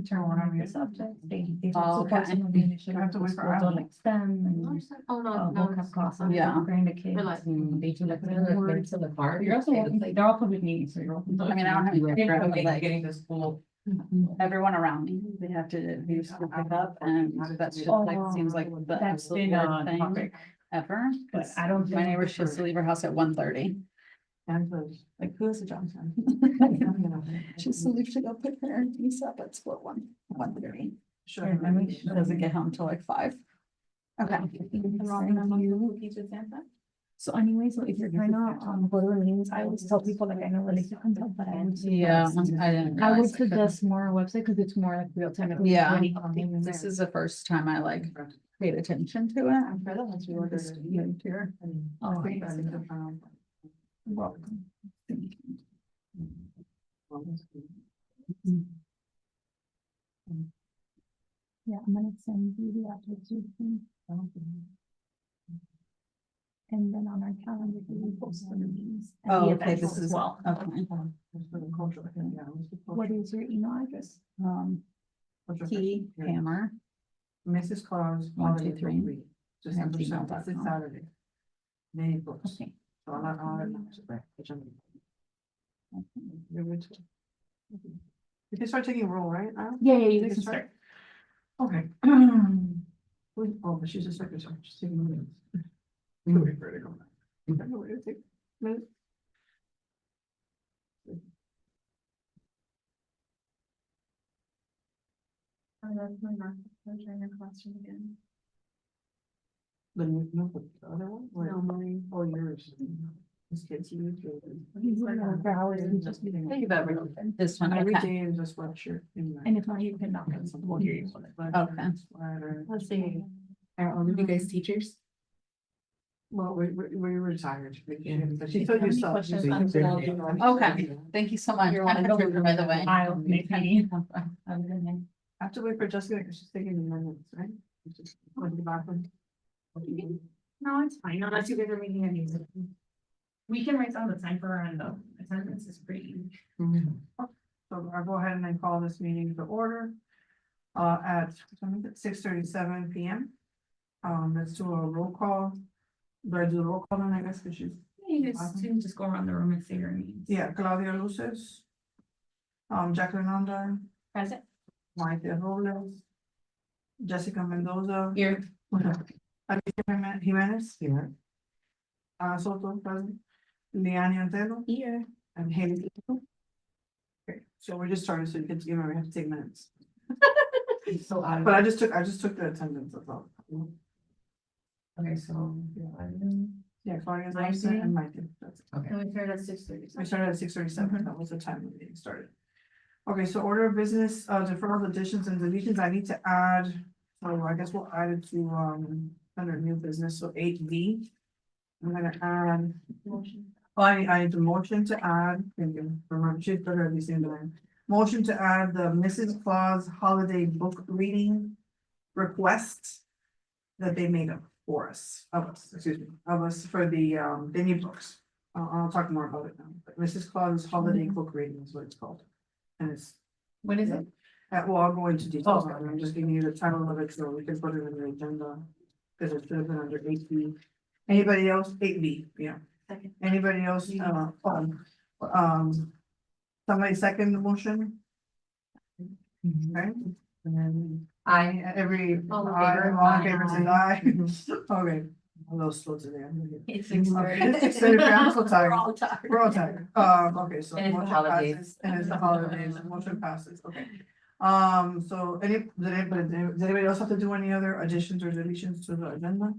internal the subject. They Oh, support okay. some of the initiatives. I have to wait for schools on, Alan. like STEM and Oh, no, no. vocab classes. Yeah. for the kids. We're like, They do like the words. to the car. You're also welcome, like, they're all public meetings, so you're welcome. I mean, I don't have any friends, but, like, Getting to school. everyone around me, they have to do school pickup, and that's just like, seems like the That's absolute been a worst thing topic, ever. but I don't. My neighbor, she has to leave her house at 1:30. And those, like, who is the Johnson? She has to leave to go pick her niece up at school at 1:30. Sure. Yeah, I mean, She doesn't get home till like 5. Okay. So anyway, so if you're trying to go to the meetings, I always tell people, like, I know Alicia comes up, but I would. Yeah, suggest- I didn't. I would realize I couldn't. suggest more website, because it's more like real time. Yeah. This is the first time I like paid attention to it. I'm sure that once we ordered. Just moved here. Oh, I think okay. I found- Welcome. Yeah, I'm gonna send you the application, and then on our calendar, we will post the meetings. and the Oh, okay, events this as is, well. okay. What is your email address? T Hammer, Mrs. Claus. 1, 2, 3. December gmail.com. 7th, this is Saturday. Many books. Okay. So I'm not on it. You can start taking roll, right? Al? Yeah, you You can can start. Okay. Oh, but she's a secretary, she's taking minutes. Wait for her to come back. I know where to take minutes. The the other one? No, mine. Oh, yours. This kid's you. For hours, and just be Thank you, Beverly. this one, Every okay. day is a sweatshirt. And if not, you can knock on some, we'll hear you. Okay. Let's see. Are you guys teachers? Well, we retired. But she Yeah. told you Any so. questions She's- on she's- the- Okay. Thank you so much. You're I'm welcome. Patricia, by the way. I'll make me. I have to wait for Jessica because she's taking the minutes, right? Just go to the bathroom. No, it's fine, unless you guys are meeting anything. We can write down the time for, and the attendance is pretty. So I'll go ahead and then call this meeting to order. At 6:37 PM. Let's do a roll call. Do I do a roll call then, I guess, because she's, You guys can just go around the room and say your names. yeah, Claudia Luces. Jacqueline Under, Present. Maite Robles. Jessica Mendoza. Here. Alicia Jimenez. Here. Soto, present. Leanne Antelo. Here. And Haley. Okay, so we just started, so you can, you know, we have to take minutes. So I. But I just took the attendance, that's all. Okay, so. Yeah, Claudia's Mike absent did? and Mike did, that's it. And we started at 6:30. We started at 6:37. That was the time the meeting started. Okay, so order of business, deferral additions and deletions, I need to add, so I guess we'll add it to, under new business, so 8B. I'm gonna add, I need a motion to add, thank you, remember, she's better at these things than I am. Motion to add the Mrs. Claus holiday book reading request that they made up for us, of us for the, they need books. I'll talk more about it now, but Mrs. Claus holiday book reading is what it's called. And it's, What is it? well, I'll go into details, Oh. I'm just giving you the title of it, so we can put it in the agenda. Cause it should have been under 8B. Anybody else, 8B, yeah. Second. Anybody else, somebody second the motion? Okay, and then every, All in aye, favor? all in favor, say Aye. aye. Okay, a little slow today. It's 6:30. 6:30, I'm so tired. We're all tired. We're all tired. Okay, so. And it's the motion holidays. passes, and it's the holidays, motion passes, okay. So did anybody else have to do any other additions or deletions to the agenda?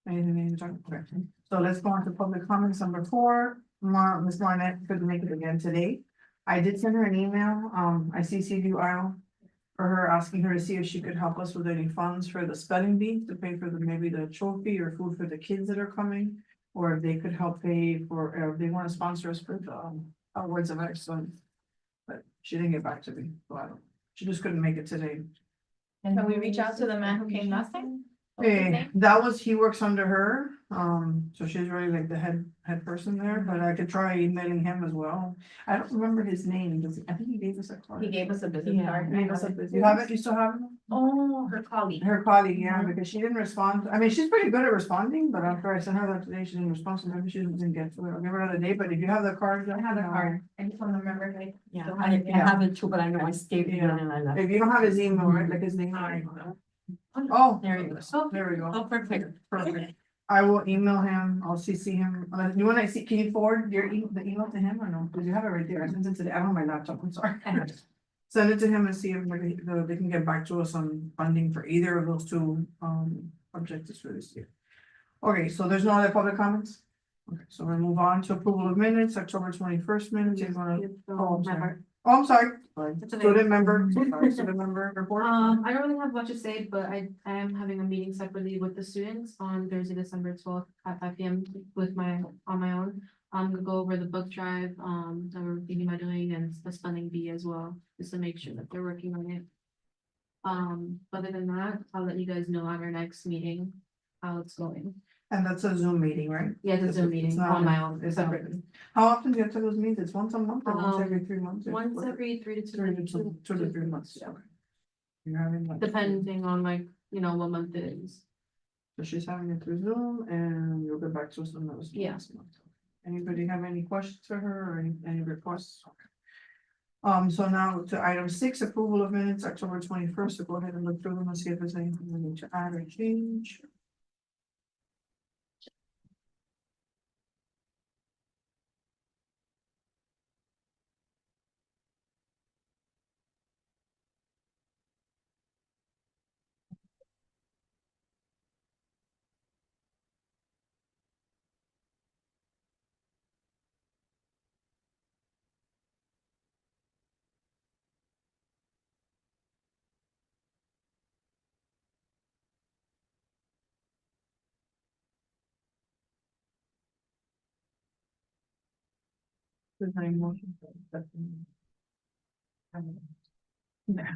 Anything to talk, okay, so let's go on to public comments, number 4, Ms. Marnett couldn't make it again today. I did send her an email, I CC'd you out. For her, asking her to see if she could help us with any funds for the spelling bee to pay for maybe the trophy or food for the kids that are coming. Or if they could help pay for, if they want to sponsor us for the awards of excellence. But she didn't get back to me, so I don't, she just couldn't make it today. Can we reach out to the man who came last time? Okay, that was, he works under her, so she's really like the head person there, but I could try emailing him as well. I don't remember his name, I think he gave us a card. He gave us a business Yeah. card. He gave us a- You have it, you still have it? Oh, her colleague. Her colleague, yeah, because she didn't respond, I mean, she's pretty good at responding, but after I sent her that today, she didn't respond, so maybe she didn't get to it, I'll give her another day, but if you have the card. I have the card. I just want to remember, like. Yeah, don't I have it. have it too, but I know I saved it and I left. If you don't have his email, right, like his name. Alright. Oh, There you go. Oh, there we go. Oh, perfect. Perfect. I will email him, I'll CC him, you wanna see, can you forward your the email to him or no? Cause you have it right there, I sent it today, I don't have my laptop, I'm sorry. Send it to him and see if maybe they can get back to us on funding for either of those two objectives for this year. Okay, so there's no other public comments? Okay, so we'll move on to approval of minutes, October 21st minutes, you wanna, oh, I'm sorry. Oh, I'm sorry. It's okay. Student member, sorry, student member report. I don't really have much to say, but I am having a meeting separately with the students on Thursday, December 12th at 5 p.m. with on my own. I'm gonna go over the book drive, that we're thinking about doing and the spelling bee as well, just to make sure that they're working on it. Other than that, I'll let you guys know at our next meeting how it's going. And that's a Zoom meeting, right? Yeah, it's a It's meeting not- on my own. It's so separate. How often do you have to those meetings? It's once a month or once every 3 months? Once every 3 to 3 to 3 months. Yeah. Okay. You're having like. Depending on like, what month it is. So she's having it through Zoom and you'll get back to us on those. Yeah. next month. Anybody have any questions for her or any requests? Okay. So now to item 6, approval of minutes, October 21st, so go ahead and look through them and see if there's anything we need to add or change. There's any motion for accepting? Yeah.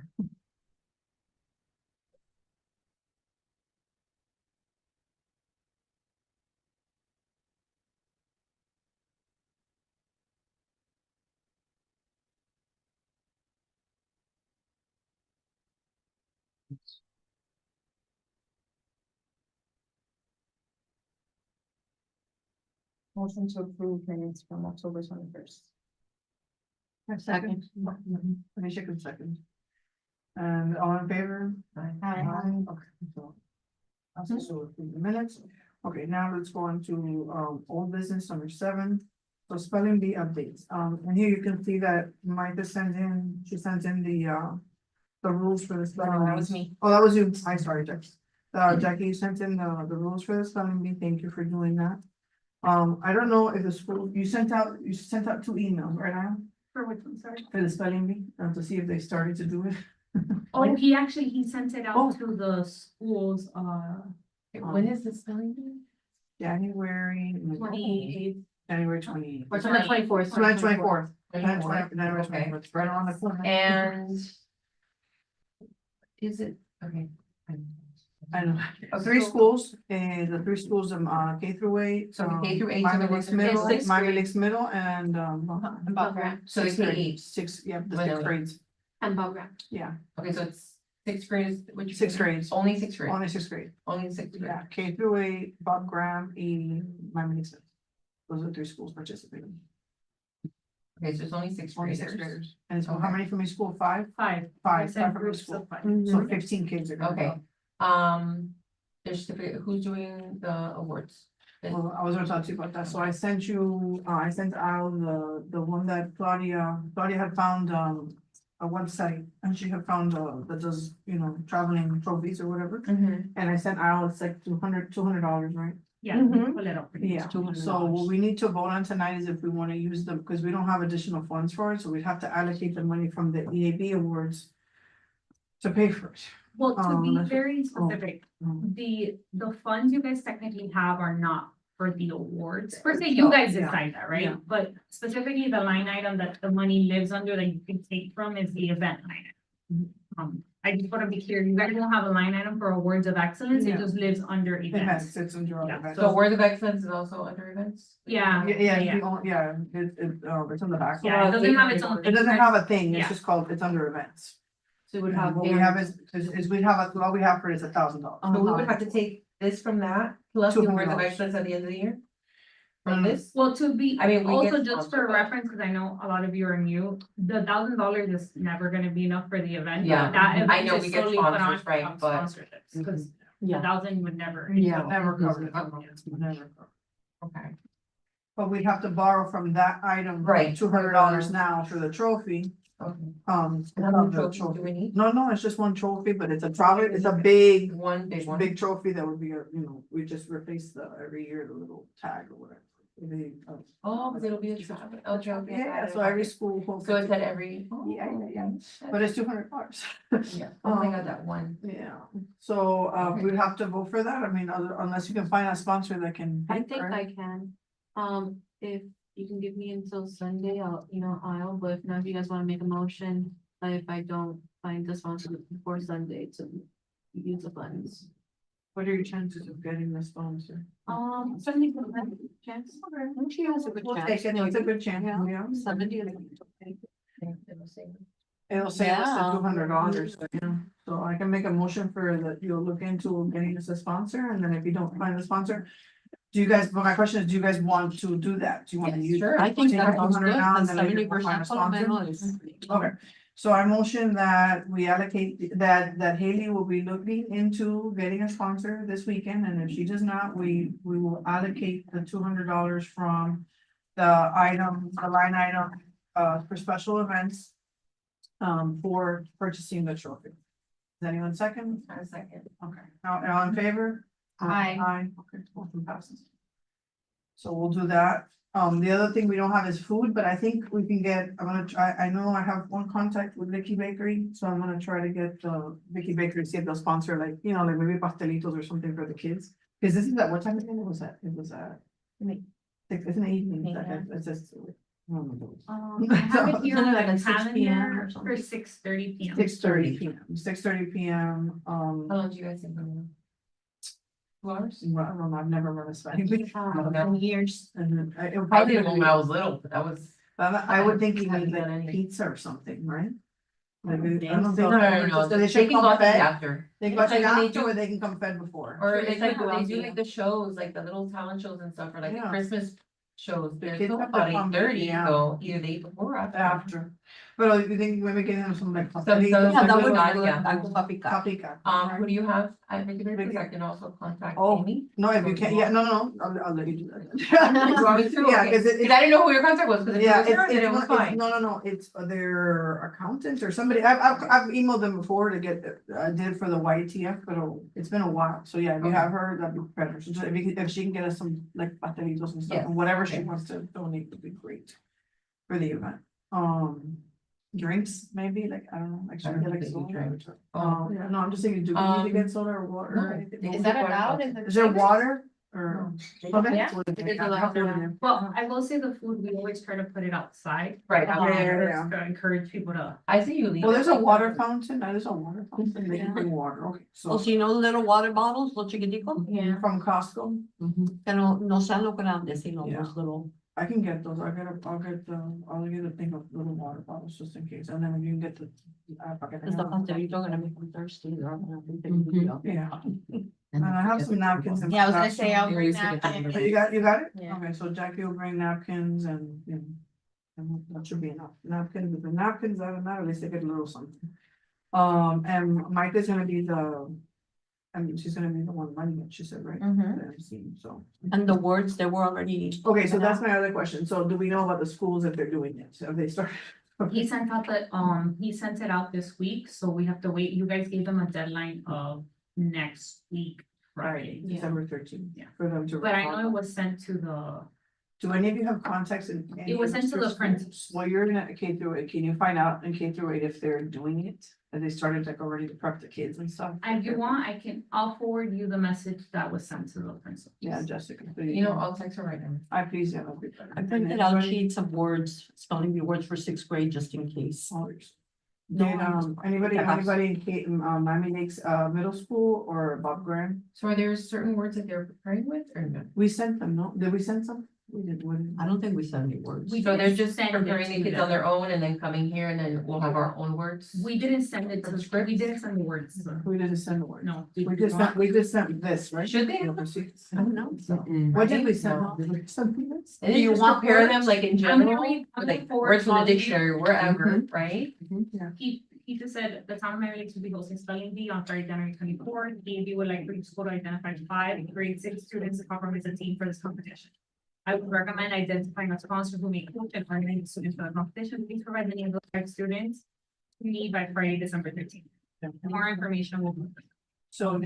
Motion to approve minutes from October 21st. Second. Felicia can second. And all in favor? Aye. Okay, so. That's also approve the minutes. Okay, now let's go on to old business number 7. So spelling bee updates. And here you can see that Micah she sent in the rules for the spelling. that was bees. me. Oh, that was you. I'm sorry, Jackie. Jackie, you sent in the rules for the spelling bee. Thank you for doing that. I don't know if the school, you sent out 2 emails, right now? For which one, sorry? For the spelling bee, to see if they started to do it. Oh, he sent it Oh. out to the schools, When is the spelling bee? January. 28th. January 28th. Or on the 24th. July 24th. Okay. It's right around the corner. And is it, okay. I know, Okay. 3 schools, and the 3 schools, K through 8. So K through 8, Miami so Lakes the Middle, sixth Miami grade. Lakes Middle, and, Bob Grant. So it's K8. 6, yeah, the Really? 6th grades, And Bob Grant. yeah, Okay, so it's 6th grade, which. 6th grades, Only 6th grade, only 6th grade, only 6th grade. yeah, K through 8, Bob Graham, Miami Lakes. Those are 3 schools participating, Okay, so it's only 6th only 6th graders. graders, and so how Okay. many from each school, 5? 5. 5, I 5 sent from each groups school, of 5. so 15 kids are gonna Okay. go. Their certificate, who's doing the awards? Well, I was gonna talk to you about that, so I sent out the one that Claudia had found, a website, and she had found, that does, traveling trophies or whatever, and I sent out, it's like $200, right? Yeah, Mhm. pull it up. Yeah, so what we need to vote on tonight is if we wanna use them, because we don't have additional funds for it, so we'd have to allocate the money from the EAB awards to pay for it. Well, to be that's- very specific, Mm. the funds you guys technically have are not for the awards. Per se, you guys Yeah. decide that, Yeah. right? But specifically, the line item that the money lives under that you can take from is the event line. item. I just wanna be clear, you guys don't have a line item for awards of excellence, it Yeah. just lives under It has, events. sits under all Yeah. events. So Word of Excellence is also under events? Yeah. Yeah, it's on the back. Yeah, it doesn't have its own. It doesn't have a thing, Yeah. it's just called, it's under events. So it would And have. what we have is we have, all we have for it is $1,000. So we would have to take this from that, plus the Word of $200. Excellence at the end of the year? From Mm. this? Well, to be, I mean, we also get just for sponsored. reference, because I know a lot of you are new, the $1,000 is never gonna be enough for the event. Yeah, That I event know is we get solely put on sponsors, right, from but- sponsorships, because the Yeah. 1,000 would never. Yeah, never covered it. Never covered. Okay. But we have to borrow from that item. Right. $200 now for the trophy, Okay. to How cover many the trophies do trophy. we need? No, it's just one trophy, but it's a trophy, it's a big, One big one. big trophy that would be, we just replace every year, the little tag or whatever. Oh, because it'll be a trophy. Yeah, so every school. So it's at every. Yeah. But it's $200. Yeah, oh my God, that one. Yeah, so, Okay. we'd have to vote for that, I mean, unless you can find a sponsor that can. I pay think for it. I can, if you can give me until Sunday, I'll, but if not, if you guys wanna make a motion, if I don't find the sponsor before Sunday to use the funds. What are your chances of getting the sponsor? 70% chance. She has a good We'll chance. take it, it's a good chance, Yeah. yeah. 70. It'll save us the Yeah. $200, so I can make a motion for that, you'll look into getting us a sponsor, and then if you don't find a sponsor. Do you guys, but my question is, do you guys want to do that? Do you want to Yes, use? sure. I think take that the sounds 100 good, now the and then later 70% we'll find a sponsor? supplemental is. Okay, so I motion that we allocate, that Haley will be looking into getting a sponsor this weekend, and if she does not, we will allocate the $200 from. The line item, for special events. For purchasing the trophy. Is anyone second? A second. Okay, all in favor? Aye. Aye, okay, motion passes. So we'll do that. The other thing we don't have is food, but I think we can get, I'm gonna try, I know I have one contact with Vicky Bakery, so I'm gonna try to get, Vicky Bakery, see if they'll sponsor, like, like maybe pastelitos or something for the kids. Cause this is at what time again was that? It was it's an evening, it's just. I have it here on Isn't it like the 6 PM calendar or something? for 6:30 PM. 6:30 PM, 6:30 PM, How long do you guys think? 2 hours? I don't know, I've never run a spelling bee. Years. And then I- it would I probably did it when be- I was little, but that was. I would think you Haven't need done like any. pizza or something, right? Maybe, I think don't so. think. No, They they should can come go fed, after. they can go It's like when they after, do- or they can come fed before. Or Sure, they it's like can go when out they do there. like the shows, like the little talent shows and stuff, or like the Yeah. Christmas shows, they're kids till have to about come, 8:30, yeah. so either they eat before or after. After, but you think maybe getting them some like. Some- pastelitos, some- Yeah, that some would good, be yeah. good. Paprika. Paprika. Who do you have? I think Vicky. I can also contact Oh. Amy. No, if you can't, yeah, no, I'll let you do that. You want me to? Yeah, Okay. cause it. Cause I didn't know who your contact was, cause if it Yeah, was her, then it was fine. no, it's their accountant or somebody, I've emailed them before to get, I did for the YTF, but it's been a while, so yeah, if you Okay. have her, that'd be better, so if she can get us some, like, pastelitos and stuff, Yes, and whatever she okay. wants to donate would be great. For the event, drinks, maybe, like, I don't know, like, should we get like think they soda? drink. Yeah, no, I'm just thinking, do we need to Um, get soda or water or no. anything? Is that allowed in Is there water or? Okay. Yeah, it is allowed. Well, I will say the food, we always try to put it outside. Right, Yeah. To encourage people to. I see you leave. Well, there's a it. water fountain, there's a water fountain, they can bring water, okay, O so si no, little water bottles, los chiquiticos, Yeah. from Costco, que no sean los grandes, sino Yeah. los little. I can get those, I'll get a thing of little water bottles just in case, and then if you can get the. para que Cause the tengan- pastelito gonna make them thirsty. They're gonna be Mhm. big deal. Yeah, and I have some napkins and. Yeah, I was gonna stuff, say, so- I'll You're bring used to that. getting and- them. You got it? Yeah. Okay, so Jackie will bring napkins and, and that should be enough, napkins, if the napkins, I don't know, at least they get a little something. And Mike is gonna be she's gonna be the one running it, she said, right? Mhm. The MC, so. And the words, they were already. Okay, so that's my other question, so do we know about the schools if they're doing it, have they started? He sent out he sent it out this week, so we have to wait. You guys gave them a deadline of next week, Friday. December 13th. Yeah. For them to. But I know respond. it was sent to the, Do any of you have contacts in? any It was of sent to the schools? principals. Well, you're in a K through 8, can you find out in K through 8 if they're doing it? Have they started like already to prep the kids and stuff? if you want, I'll forward you the message that was sent to the principal. Yeah, Jessica. You know, I'll text her right now. I please, yeah, that'd be better. I printed out sheets of words, spelling bee words for 6th grade, just in case. Did, anybody, Yeah. in Miami Lakes, middle school or Bob Graham? So are there certain words that they're preparing with or no? We sent them, no? Did we send some? We did, what did- I don't think we send any words. We So they're didn't just send it preparing the to kids them. on their own and then coming here and then we'll have our own words? We didn't send it to, Scripts? we didn't send the words. We didn't send the word. No. We just sent this, right? Should they? The receipts. I don't know. What did we send? No. Did we send this? Do you want pair them like in I'm gonna general, read- I'm gonna like forward words from all the of you. dictionary, wherever, right? He just said the town of Miami Lakes will be hosting spelling bee on Friday, January 24th. DAB would like for each school to identify 5 grade 6 students to perform as a team for this competition. I would recommend identifying a sponsor who may coach and organize the students for the competition. Please provide the name of the 5 students who need by Friday, December 13th. More information will. So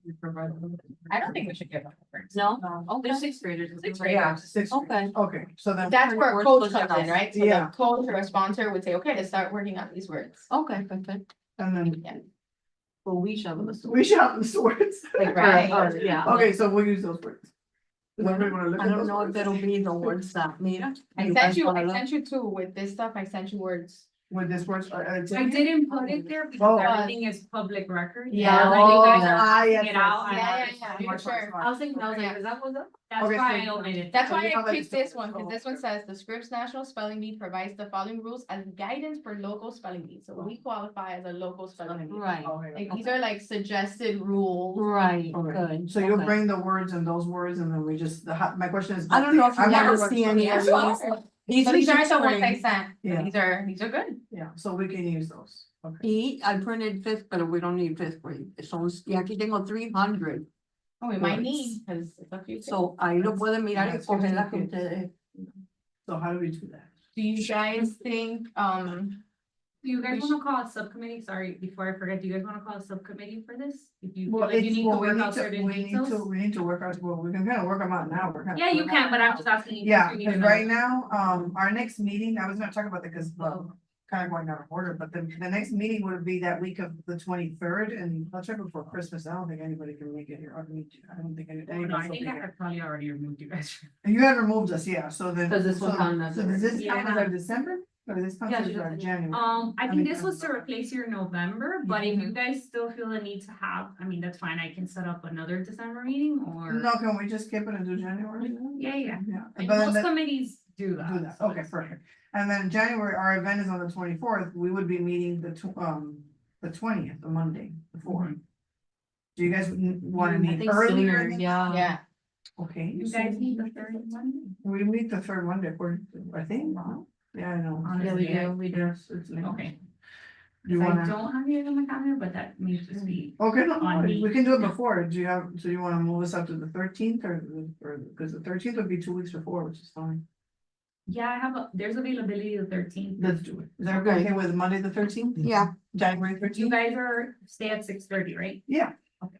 we provide. I don't think we should give up words. No? They're sixth graders. Yeah. Six. Okay. Okay, so then. That's where Words coach was comes in, enough. right? So Yeah. the coach or a sponsor would say, okay, let's start working on these words. Okay, perfect. And then Yeah. Well, we shall. we shout the words. Like, right. Yeah. Okay, so we'll use those words. Does everybody wanna look I at don't those know if words? that'll be the words that, mira. I sent you two with this stuff, I sent you words. With this words, I didn't put it there Oh. because everything is public record. Yeah. Like, you guys are Ah, yes, putting it out. yes. and Yeah, I- yeah, yeah, sure. I was thinking, I was like, is that what's up? That's Okay, why I so- omitted. That's So why you I have that picked as- this one, because this one says the Scripps National Spelling Bee provides the following rules as guidance for local spelling bees. So we qualify as a local spelling bee. Right, Okay, Like, these are like suggested rules. right, okay. good. So you'll okay. bring the words and those words and then we just, my question is. I don't know if you I want to words see any Yeah, of sure. these. These So these aren't the ones I printed. sent, Yeah. these are good. Yeah, so we can use those. Okay. Y I printed fifth, but we don't need fifth grade. Son, y aquí tengo 300. Oh, we might Words. need, because it's a few. So ahí lo pueden mirar y That's coger las que good. ustedes. So how do we do that? Do you guys think, Do you guys We wanna call a subcommittee? Sorry, before I forget, do you guys wanna call a subcommittee for this? If you feel Well, like you it's, need to well, we work need out to, certain we need to, details? we need to work out, well, we can kind of work them out now, we're kind of. Yeah, you can, but I'm just asking. you Yeah, if you need because to know. right now, our next meeting, I was gonna talk about that because, well, kind of going out of order, but the next meeting would be that week of the 23rd, and I'll check before Christmas, I don't think anybody can make it here, I don't think Oh, no, I anybody. think I had probably already removed you guys. You had removed us, yeah, so then. 'Cause this one so- counted as So a- does this count as Yeah. our December, or this counts Yeah, as she our does. January? I mean, think this was to replace your November, but if you guys still feel the need to have, I mean, that's fine, I can set up another December meeting or. No, can we just skip it and do January? Yeah, yeah. Yeah, And but then most the- committees do that. do that, so okay, it's perfect. And then January, our event is on the 24th, we would be meeting the 20th, the Monday, the 4th. Do you guys wanna I meet think earlier? sooner, than- yeah. yeah, Okay. You guys need the third one? We meet the third Monday, according to, I think, no? Yeah, I know. Yeah, we do, we do. Yes, it's late. Okay. You I wanna, don't have you on my calendar, but that may just be, okay, no, on me. we can do it before, do you have, so you wanna move us up to the 13th or, because the 13th would be 2 weeks before, which is fine. yeah, there's availability the 13th. Let's do it. Is everybody okay with Monday, the 13th? Yeah, January You 13th? guys are, stay at 6:30, right? Yeah. Okay.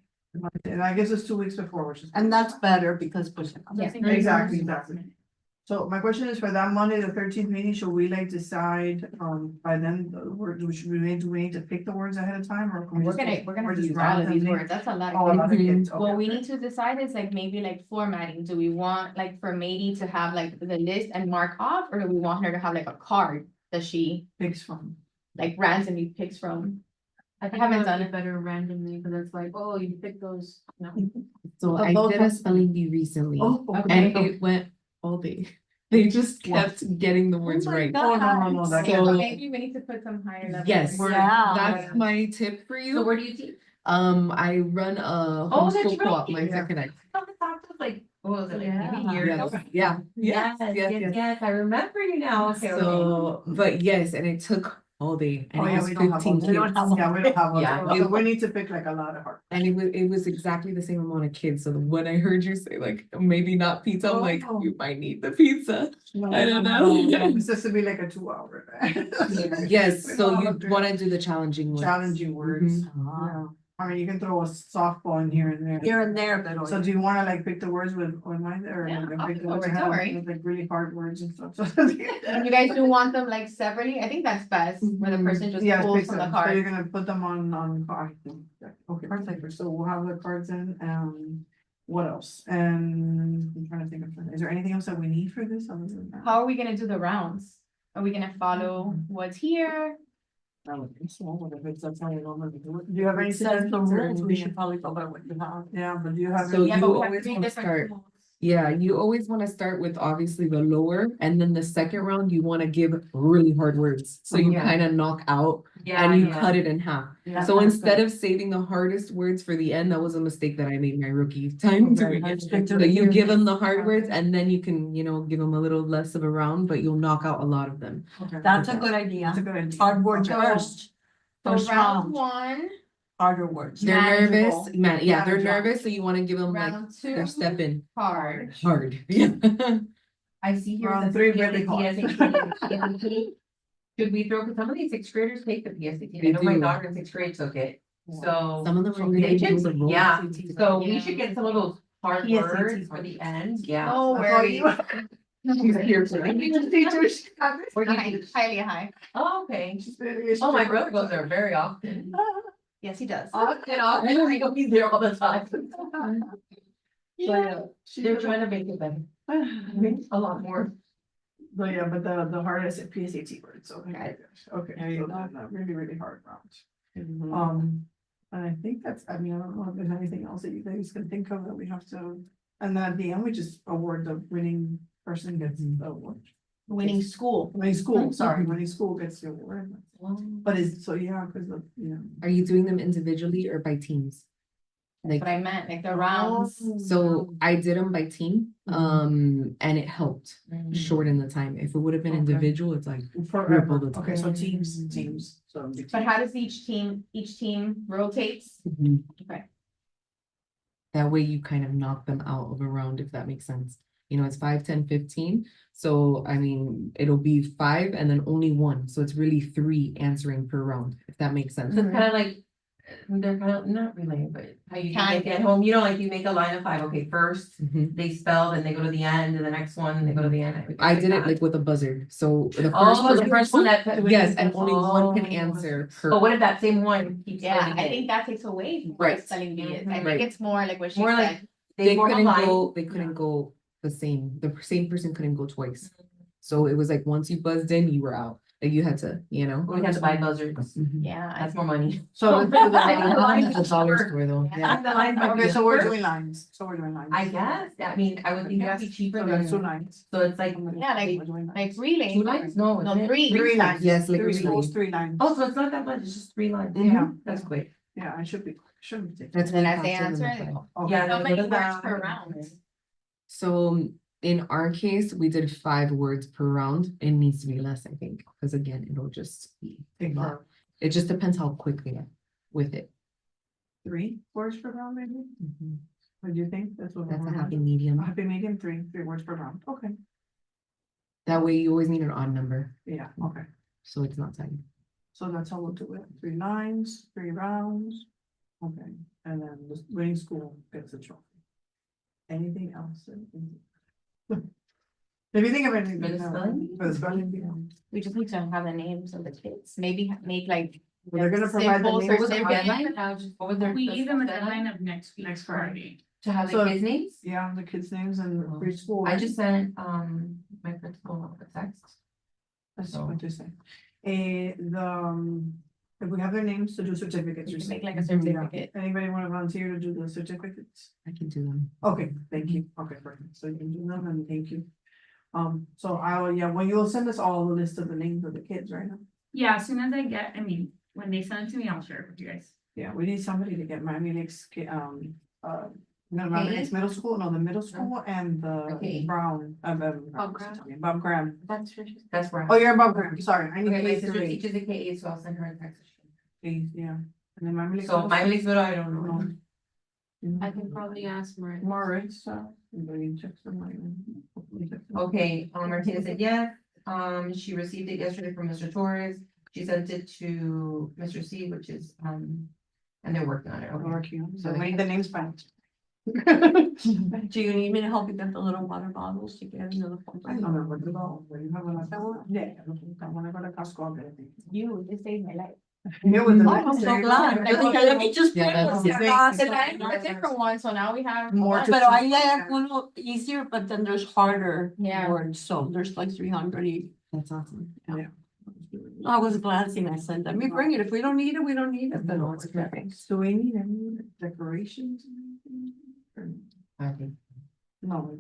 And I guess it's 2 weeks before, which is. and that's better because pues. Just in Yeah, case exactly, there's- exactly. So my question is for that Monday, the 13th meeting, should we like decide, by then, the word, do we need to pick the words ahead of time or? can we we're just- gonna just use all of these randomly- words, that's a lot. Oh, a lot of kids, okay. What we need to decide is like maybe like formatting, do we want like for Mady to have like the list and mark off, or do we want her to have like a card that she Picks from. like randomly picks from? I think haven't it would done be it. better randomly, because it's like, oh, you pick those. No. So But I those did a have- spelling bee recently Oh, and okay. it went all day. They just Wow. kept getting the words my right. Oh, no, no, that So- can't. Maybe we need to put some higher level. Yes, words. Yeah. that's my tip for So you. where do you teach? I run a Oh, that's homeschool co-op, my right. second. I thought it was like, what was it, like Yeah. maybe a year ago? Yeah, yes, Yes, I remember you now, okay. So, but yes, and it took all day and Oh, it yeah, was we don't have 15 one. We don't kids. have, yeah, we don't have one. Yeah, So it- we need to pick like a lot of heart. And it was exactly the same amount of kids. So when I heard you say like, maybe not pizza, I'm like, Oh. you might need the pizza. No, I don't no, know. no, no, It's just to be like a 2 hour. Yes, We so don't you have to- wanna do the challenging ones. Challenging words. Ah. Yeah. I mean, you can throw a softball in here and there. Here and there, but. So do you wanna like pick the words with, or mine, or? Yeah, like, I'll pick pick the the words words, that don't have, worry. like really hard words and stuff, so. And you guys do want them like separately, I think that's best, where the Mhm. person just Yeah, pulls pick from the them, so you're card. gonna put them on, I think, okay, perfect, so we'll have the cards in, what else? And I'm trying to think of, is there anything else that we need for this other than that? How are we gonna do the rounds? Are we gonna follow what's here? Do you have any It says the suggestions or rules, we should anything? probably go by what you have. Yeah, but do you have? So any- Yeah, you but we have always three wanna different start- schools. Yeah, you always wanna start with obviously the lower, and then the second round, you wanna give really hard words. So you Yeah. kinda knock out Yeah, and you yeah. cut it in half. Yeah, So that's instead good. of saving the hardest words for the end, that was a mistake that I made my rookie time Okay, doing that's it. good to So you hear. give them the hard words and then you can, give them a little less of a round, but you'll knock out a lot of them. Okay. That's a good idea. That's a good idea. Hard words Okay. first. So First round round, one, harder words. They're nervous, Manageable. yeah, they're Manageable. nervous, so you wanna give them like, round they're two, stepping hard. hard. Yeah. I see here. Round it says three, really PSAT, hard. SAT. Should we throw, 'cause some of these sixth graders take the PSAT, I They know my do. daughter in sixth grade took it, so. Some of them are They really should- good. yeah. So we Yeah. should get some of those hard PSAT words for the end, yeah. I Oh, thought very. you- Teachers. Where do you High- think- Highly high. Oh, okay. Oh, my brother goes there very often. Yes, he does. Often, I know he's there all the time. Yeah, they're trying to make it better, a lot more. But yeah, but the hardest at PSAT words, okay, Right. okay, There you so go. then a really, really hard round. Mm-hmm. And I think that's, I mean, I don't know if there's anything else that you guys can think of that we have to, and then at the end, we just award the winning person gets the award. Winning school. Winning school, sorry, winning school gets the award, but is, so yeah, because of, Are you doing them individually or by teams? Oh. Like, But I meant like the rounds. so I did them by team, and it helped shorten the time. If it would have been Okay. individual, it's like, forever, the time. okay, so teams, so. But how does each team rotates? Okay. that way you kind of knock them out of a round, if that makes sense. It's 5, 10, 15. So I mean, it'll be 5 and then only 1. So it's really 3 answering per round, if that makes sense. So it's kind of like, they're kind of, not related, but how you Kind make it at home, like you make a line of 5, okay, first Mhm. they spell, then they go to the end, and the next one, they go to the end. I did it like with a buzzer. So the first Oh, the person- first one that. Yes, and only one can Oh. answer per. But what if that same one keeps? Yeah, spelling I it? think that takes away from Right. what spelling bee is. I Mhm. think Right. it's more like what she More like said. They form a couldn't line. go, they couldn't go the same person couldn't go twice. So it was like, once you buzzed in, you were out. Like you had to, We had to buy buzzers, Mhm. Yeah. that's more money. So let's do the I think the line. line- At the dollar store though, yeah. The line might be Okay, so we're cheaper. doing lines, I guess, I mean, I would think that'd be cheaper So that's 2 than, lines. so it's like. Yeah, like- We're doing lines. Like really. 2 lines? No. No, isn't it? 3. 3 lines. Yes, like 3 really. schools, 3 lines. Oh, so it's not that much, it's just 3 lines. Yeah. That's quick. Yeah, I shouldn't be taking. That's And then way as they faster than answer, the they phone. go, Okay. Yeah, how no, many what is words that? per round? So in our case, we did 5 words per round. It needs to be less, I think, because again, it'll just be a Take lot. for It just depends how quick we are with it. 3 words per round, maybe? Mhm. What do you think? That's what. That's a we're happy doing? medium. A happy medium, 3 words per round. Okay, That way you always need an odd number, yeah, okay. so it's not tight. So that's how we'll do it. 3 lines, 3 rounds. Okay, and then the winning school gets a trophy. Anything else? If you think of anything. For the spelling bee? For the spelling bee. We just need to have the names of the kids. Maybe make like. Well, they're gonna provide the symbols names or of the certificates. What was their? We give them a deadline? deadline of next week. Next Friday. To have So- the kids' names? Yeah, the kids' names and the preschool. I just sent, my principal a text. That's So- what you say. If we have their names to do certificates. We or should make something. like a certificate. Anybody wanna volunteer to do the certificates? I can do them. Okay, thank you. Okay, perfect. So you can do them and thank you. So I will, yeah, well, you'll send us all the list of the names of the kids, right? Yeah, as soon as I get, when they send it to me, I'll share it with you guys. Yeah, we need somebody to get Miami Lakes, no, Miami Lakes Middle School, no, the middle school and the Okay. Brown, Bob Graham. Bob Graham. That's where. Oh, you're Bob Graham, sorry, I need Okay, my K sister three, teaches at K8, so I'll send her a text. please, yeah. And then Miami Lakes. So Middle my School. Lakes Middle, I don't know. I can probably ask Maria. Morris, anybody checks the Miami. Okay, Martina said yes, she received it yesterday from Mr. Torres, she sent it to Mr. C, which is, and they're working on it, okay. Working, so we need the names back. Do you need me to help you get the little water bottles to get into the? I don't know what about, when you have a, yeah, I wanna go to Costco, I'll get it. You, this saved my life. Here with the. I'm so glad. Let me just. Yeah, that's- print Yeah. them. I know a different one, so now we have. More one. to- But I like one easier, but then there's harder Yeah. words, so there's like 300. That's awesome. I was glancing, I said, let me bring it. If we don't need it, we don't need it. No, it's perfect. Do we need any decorations? or anything? Or I think. No.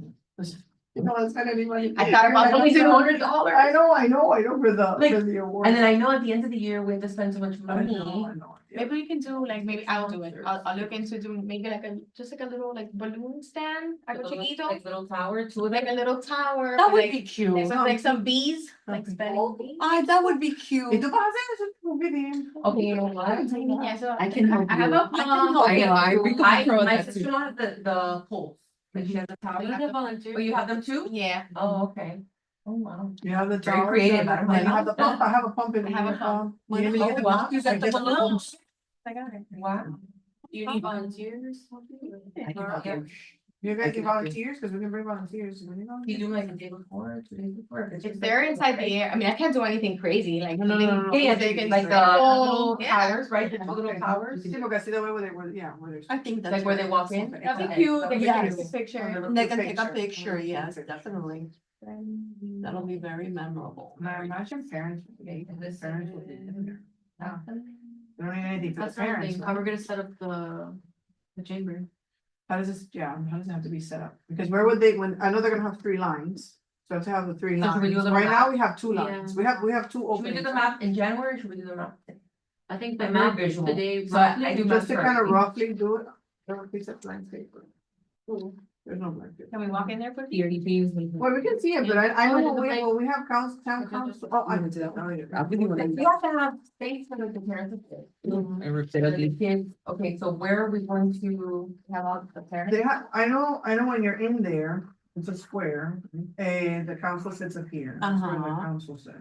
You know, it's gonna be money. I thought about only $200. I know, for the award. And then I know at the end of the year, we have to spend so much money. I know, yeah. Maybe we can do like, maybe I'll do it, I'll look into doing maybe like just like a little like balloon stand, algo chiquito, Like little tower, two of like them. a little tower. That would like- be cute. Like some bees, like Okay. spelling bees. That would be ¿Y cute. tú vas a hacer eso? Muy bien. Okay, you know what? Yeah, so I can help I have you. a pump. Okay, we can throw my that too. sister has the poles. Like she has the We tower. have volunteers. Oh, you have them too? Yeah. Oh, okay. Oh, wow. You have the Very tower. creative, I don't I know. have the pump, I have a pump in I have a the, pump. you Oh, wow. You got the balloons. I got it. Wow. You need volunteers? I can help you. You I guys can need help you. volunteers, cause we can bring volunteers. You do like a day before, 2 days before. If they're inside the air, I mean, I can't do anything crazy, like. No. Yeah, they can like the Oh, little yeah. towers, right? The two little towers. Sí, porque así de where they were, yeah, where there's. I think that's. Like where they walk in. That'd be Okay. cute, they can Yes. take a picture. They can take a picture, yes, definitely. That'll be very memorable. Now imagine parents, this parents would be in there. Yeah. They don't need anything for the That's another parents. thing, how we're gonna set up the chamber. How does this, yeah, how does it have to be set up? Because where would they, when, I know they're gonna have 3 lines, so to have the 3 So should we do lines, the right map? now we have 2 Yeah. lines, we have 2 Should we openings. do the map in January or should we do the map? I think The the map map, visual. the day. So I do Just to map kind of first. roughly do it, there are a piece of blank paper. There's no blank paper. Can we walk in there, please? The RDPs. Well, we can see it, but I Oh, know the when we have town Okay, council, oh, I You can want do to that. do Oh, yeah. I'll give you one. We have to have space for the parents. of kids. I ripped it For the ugly. kids, okay, so where are we going to have all the parents? They have, I know when you're in there, it's a square, and the council sits up here. That's where the Uh-huh. council sits.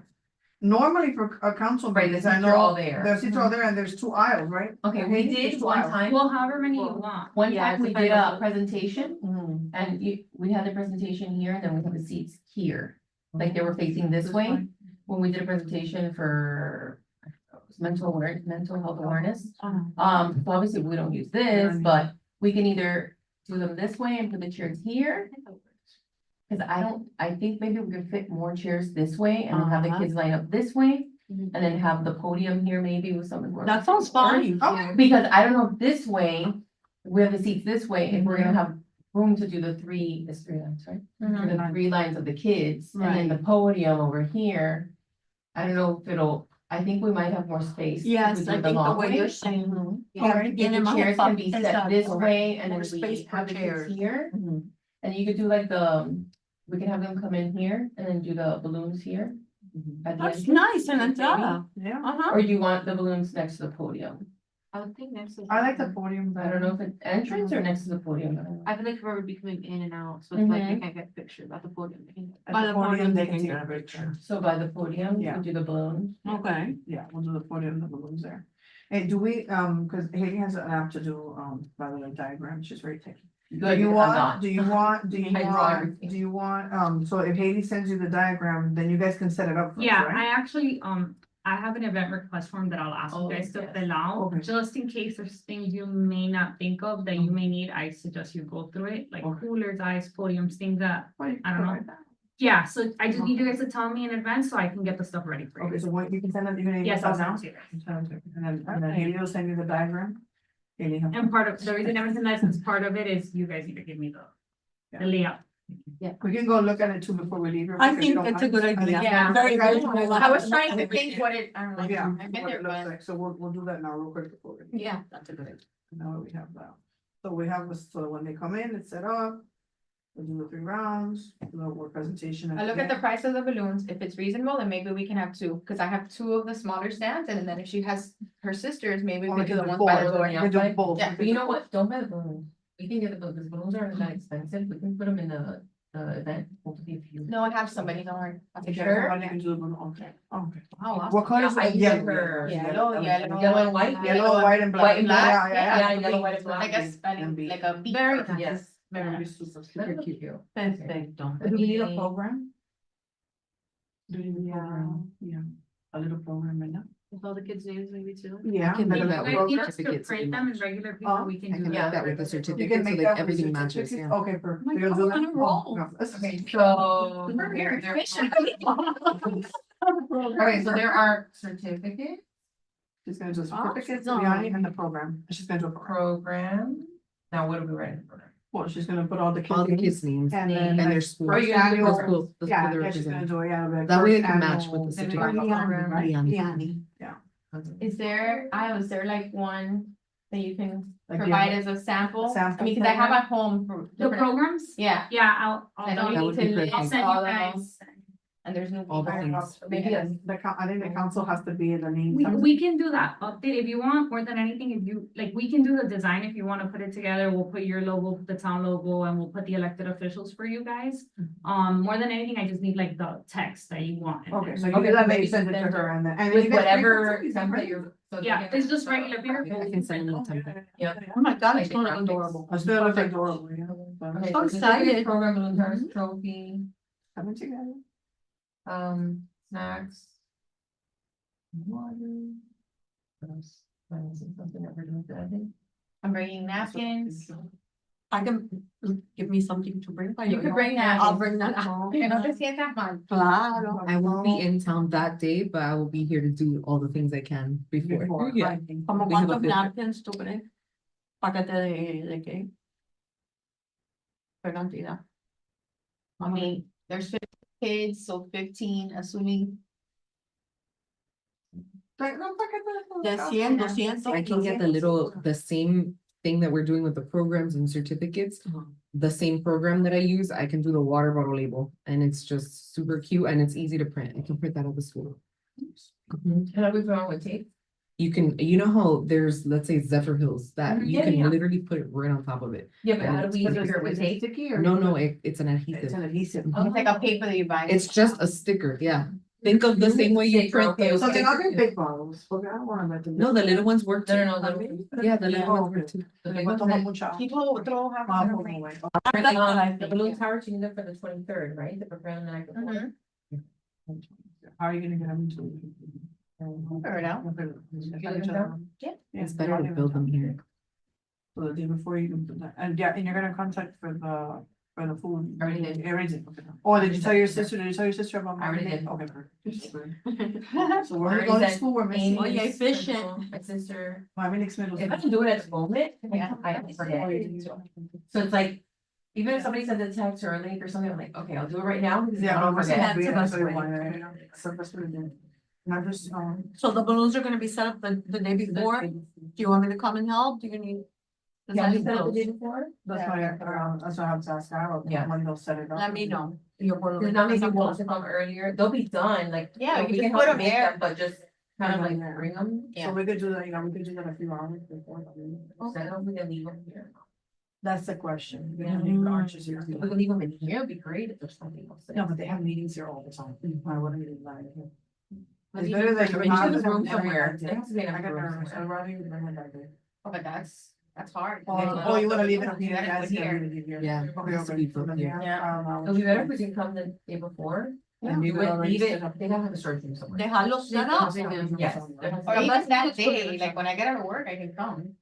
Normally for a council Right, the meetings, I seats are all know, there. the seats are all there and there's 2 aisles, right? Okay, we There's did 2 one aisles. time, Well, however many you want. one Yeah, time we it's did a available. presentation Mhm. and we had the presentation here and then we had the seats here. Like they were facing this way, when we did a presentation for I forgot, it was mental health awareness. So obviously we don't use this, but we can either do them this way and put the chairs here. Cause I think maybe we could fit more chairs this way and then have the Uh-huh. kids line up this way. Mhm. And then have the podium here maybe with something. more- That sounds fine. Okay. Because I don't know if this way, we have the seats this way, if we're gonna have room to do it's 3 lines, right? Mhm. The 3 lines of the kids, and then the podium over here. I don't know if I think we might have more space. if we Yes, do I it think the long way way. you're saying. Or if the chairs can be set this Exactly. way and then More space we for have the kids chairs. here. Mhm. And you could do like we can have them come in here and then do the balloons here. at the That's entrance, nice, and maybe. entrada. Yeah, Uh-huh. Or do you want the balloons next to the podium? I would think next to. I like the podium I better. don't know if it's entrance or next to the podium. I don't know. I feel like if we're be coming in and out, so it's like they Mhm. can't get pictures at the podium. they can- At By the the podium, podium, they they can can take get a picture. So by the podium, you Yeah. can do the balloons. Okay. Yeah, we'll do the podium, the balloons there. And do we, cause Haley has an app to do, by the way, diagrams, she's very techy. Do Good, you because I'm want, not. do you want, do you I draw want, everything. do you want, so if Haley sends you the diagram, then you guys can set it up first, Yeah, right? I actually, I have an event request form that I'll ask you Oh, guys to yes. fill out, Okay. just in case there's things you may not think of that you may need, I suggest you go through it, like Okay. coolers, ice, podiums, things that, Well, you I don't know. provide that. yeah, so I just need you guys to tell me in advance so I can get the stuff ready for Okay, you. so what, you can send them, you can. Yes, I'll now? send it to you. You send it to her, and then Haley will send you the diagram. Haley has- And part of, the reason everything that's part of it is you guys need to give me the layout. We can go look at it too before we leave here. I because you think don't it's a mind. good I think- idea. Yeah. Very good. I was trying to think what it, I don't know. Yeah. I've been what there, it looks but like. So we'll do that now real quick before we. yeah, that's a good idea. Now that we have that. So we have this, so when they come in, it's set up. We'll do the 3 rounds, do a work presentation. I look at the price of the balloons, if it's reasonable, then maybe we can have 2, cause I have 2 of the smaller stands, and then if she has her sisters, maybe we Or could do the do ones by the both. door. We can do both. Yeah, But you know what, don't buy the balloons. We can get the balloons, balloons aren't that expensive, we can put them in the event, hopefully if you. No, I have somebody, don't worry. I'll take Okay, care of everybody it. can do the balloon, okay, okay. Oh, awesome. What color is I it? use Yellow, her- Yellow, okay. yellow. Yellow and white? Yellow, white and black. White and black? Yeah, Yeah, yeah. yellow, white, and black. Like a spelling, like a B. Very Yes. That would be super, super That'd cute. be cute. Perfecto. Do we need a program? Do you need a program? Yeah, a little program right now? With all the kids' names maybe too. Yeah. can like do a that little with If you program. just to certificates if print you them in want. regular paper, we I can can do do that. that with the You certificate, can so make that that with everything the matches, certificate? yeah. Okay, perfect. my You'll do God, that? on a roll. Oh, no, that's- Okay, so. We're very they're- efficient. Okay, so there are certificates, She's gonna do Ah, certificates, no. Biani, and the program. She's gonna do a program. program. Now, what are we writing for? Well, she's gonna put all the kids. All the names kids' names And Name. then. and like, their schools. first Are you gonna do annual- the schools, the Yeah, school they're yeah, she's gonna representing. do, yeah. like, That way first they can match annual- with the Then we certificate. got the program. Right? Biani. Biani, yeah. Is there like one that you can Like, provide yeah, as a sample? I sample mean, cause I have program? at home for The different, programs? yeah, Yeah, I know I'll, you That need would to be list I'll perfect. send you all of them, guys. and there's no. All the I- things. Maybe I think the council has to be in the name. We can do that update if you want, more than anything, if you, like, we can do the design if you wanna put it together, we'll put your logo, the town logo, and we'll put the elected officials for you guys. More than anything, I just need like the text that you want. in Okay, there. so you Okay, do that, so maybe maybe send it to send her and then. and With you get whatever free template template. you're. so Yeah, they it's can- just regular beer. I can send you a template. Oh my God, Like it's the gonna graphics. adorable. I still look adorable, yeah. Okay, So so certificate, excited. program, balloon towers, trophy, Coming together. snacks. Water. What else? Am I missing something that we're doing today? I think? I'm bringing napkins. I can, give me something to bring. You could bring I'll napkins. bring that. Que no te sientas mal. Claro. I won't be in town that day, but I will be here to do all the things I can before. Before, Yeah. right. Como We have a cuántos bit- napkins tú crees? Paquete de qué? ¿Qué cantidad? I mean, there's 50 kids, so 15, assuming. De 100, 200. I can get the same thing that we're doing with the programs and certificates. The same program that I use, I can do the water bottle label and it's just super cute and it's easy to print. I can print that at the school. Mhm. How do we put on with tape? You can, you know how there's, let's say Zephyr Hills, that Mhm. you Yeah, can yeah. literally put it right on top of it. Yeah, but how do we But secure it with is it tape? sticky or? No, it's an It's adhesive. an adhesive. It's like a paper that you buy. It's just a sticker, yeah. Think of the same way you Sticker, print okay, those. So they're not stickers. gonna big bottles, porque I don't wanna let them. No, the little ones work too. No, I mean, Yeah, the little Oh, ones work okay. too. The Le big voy a ones tomar that- mucha agua. People throw have. Ah, their pues, own. bueno. That's what I The think, balloon yeah. tower you need it for the 23rd, right? The program the night before. Mhm. How are you gonna get them to? Figure it out. Yeah. It's better to build them here. So the day before you can put that, and yeah, and you're gonna contact for the food. Already did. Everything, okay. Or did you tell your sister, about? I already my- did. Okay, perfect. So So we're gonna go to school, we're missing. Oye, Amy's efficient. schedule, my sister. My mix middle. If I can do it at the moment, I have to forget. So it's like, even if somebody sends a text or a link or something, I'm like, okay, I'll do it right now. Because Yeah, I don't we're forget. gonna be- That's that's what we want, right? So that's what we did. Not just, So the balloons are gonna be set up the day before? Do you want me to come and help? Do you need? Does Yeah, that you said it the close? day before? that's why, that's why I have to ask Harold, Yeah. when they'll set it up. Let me know. Your balloon. Because now maybe we'll come earlier, they'll be done, like. Yeah, we we can just put help 'em make there. them, but just kind of like Yeah. bring them. So we could do that, we could do that a few hours before. I don't think they leave them here. That's the question. We Yeah. can leave arches here. If we can leave them in here, it'd be great if there's something else. there. No, but they have meetings here all the time. I wouldn't even lie. But It's even better like, than we not should have have room them somewhere. every There has to be I enough got room nervous, I'd somewhere. rather even bring it that day. Oh, but that's hard. Oh, you wanna leave it up here? You gotta Guys, put yeah, here. leave it here. Yeah, Okay, it has to okay. be put here. It'll be better if we can come the day before. And Do leave it it, already leave it, set up. they don't have a storage room somewhere. Dejarlo set up. Yes. Or even that day, like when I get out of work, I can come.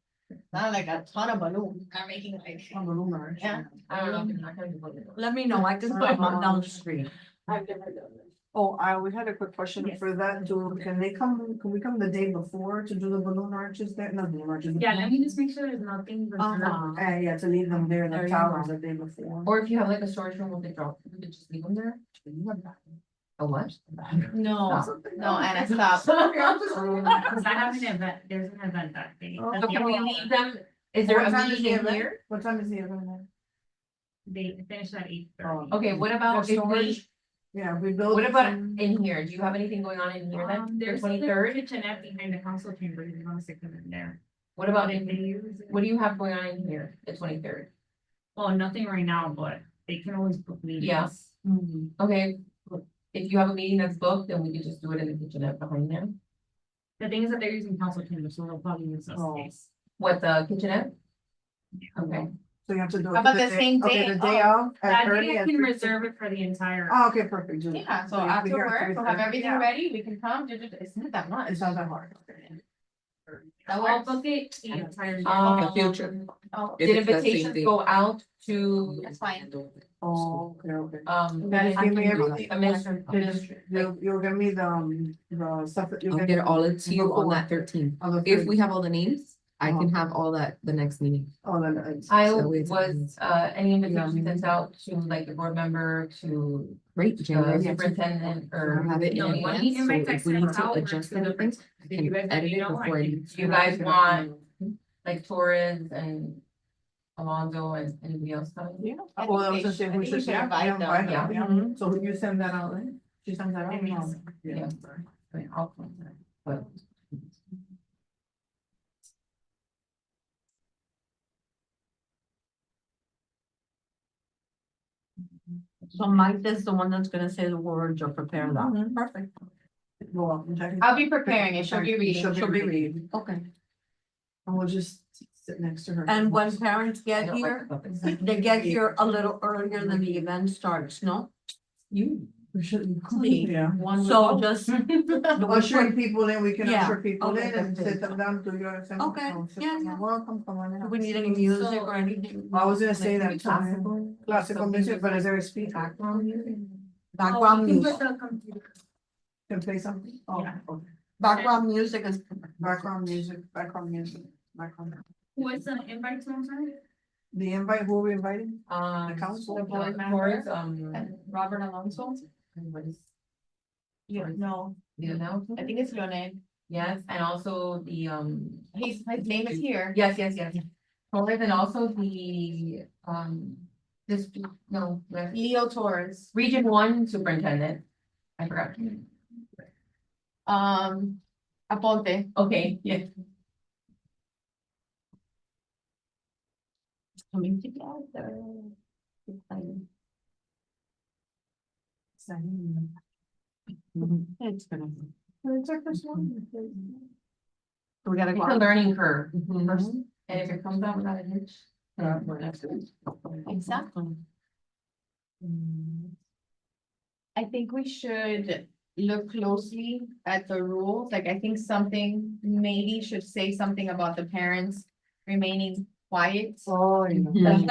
Not like a ton of balloons, I'm making like. On the room, right? Yeah. I don't know, if I'm not gonna do it. Let me know. I can put them on down the street. Oh, we had a quick question for that, can we come the day before to do the balloon arches there? No, balloon arches. Yeah, let me just make sure there's nothing. reserved. Yeah, to leave them there in There the you towers go. the day before. Or if you have like a storage room, we could just leave them there. A what? No, no, Anna, stop. Cause I have an event, there's an event that day. Oh, So can we leave them, is there What a time is meeting the in event? here? What time is the event? They finish at 8:30. Okay, what about The if we, storage? Yeah, we build. what it about from- in here? Do you have anything going on in here then? The There's a 23rd? kitchenette behind the council chamber, if you wanna stick them in there. What about If in, they use it. what do you have going on in here, the 23rd? Well, nothing right now, but they can always book meetings. Yeah. Mhm. Okay, if you have a meeting that's booked, then we could just do it in the kitchenette behind them. The thing is that they're using council chamber, so they'll probably use us Oh. space. What, the kitchenette? Okay, So you have to do it. How about the the same okay, day? the day Oh, of. That at day 30 I at can 3. reserve it for the entire. Oh, okay, perfect. do that. Yeah, so you'll be after here at work, we'll have 3:30. everything Yeah. ready, we can come, it's not that much. It's not that hard. That I'll works. book it the entire year. The field trip. Oh, If Did it's that same invitations day. go out to, that's fine. Oh, okay. um? Guys, I give me can do everything. that. You'll give me the stuff that you I'll get. get all it to you on before. that 13th. On the If third. we have all the names, I can Uh-huh. have all that the next meeting. Oh, then it's. I So it's- was, any invitation sent out to like the board member, to Right, the January. superintendent, Or or? have it in No, when advance, the so invite if we need text to out, we're adjust gonna anything, I Did you guys can let edit me it know? before I I can- leave. Do you guys want like Torres and Alonso and anybody else coming? Yeah. I Well, I think was they gonna say, should- we I think we should, should yeah, invite them, invite yeah. them, yeah. So you send that out, right? She sends that out? Maybe No. yes. Yeah. I mean, I'll come there, but. So Mike is the one that's gonna say the words or prepare that. Perfect. Well, check it. I'll be preparing it, she'll be reading. She'll be reading, Okay. and we'll just sit next to her. And when parents I get don't like here, the puppets. they get here a little earlier than the event starts, no? You. We shouldn't. See. Yeah. One. So would- just. Ushering people in, we can Yeah, usher people in okay, and that's it. sit them down, do your. Okay, yeah, yeah. Welcome, come on in. Do we need any music So- or anything? I was gonna say that. Classical. Classical music, but is there a speaker? Background music? Background Oh, you can music, put the computer. Can play something? Oh, Yeah. okay. background music is. Background music, background music, background. Who is the invite to, I'm sorry? The invite, who are we inviting? The council? The board members, and Robert Alonso. Everybody's. Yeah, no, You know, I think it's Leonel. yes, and also the, His name is here. yes, Torres, and also the, this, no, the Leo Torres. Region 1 Superintendent. I forgot. Aponte. Okay, yeah. Coming together. It's gonna. It's our first one. We gotta It's go a out. learning curve first, and if it comes out without a hitch, that's good. Exactly. I think we should look closely at the rules, like I think something maybe should say something about the parents remaining quiet. Oh, Mhm. And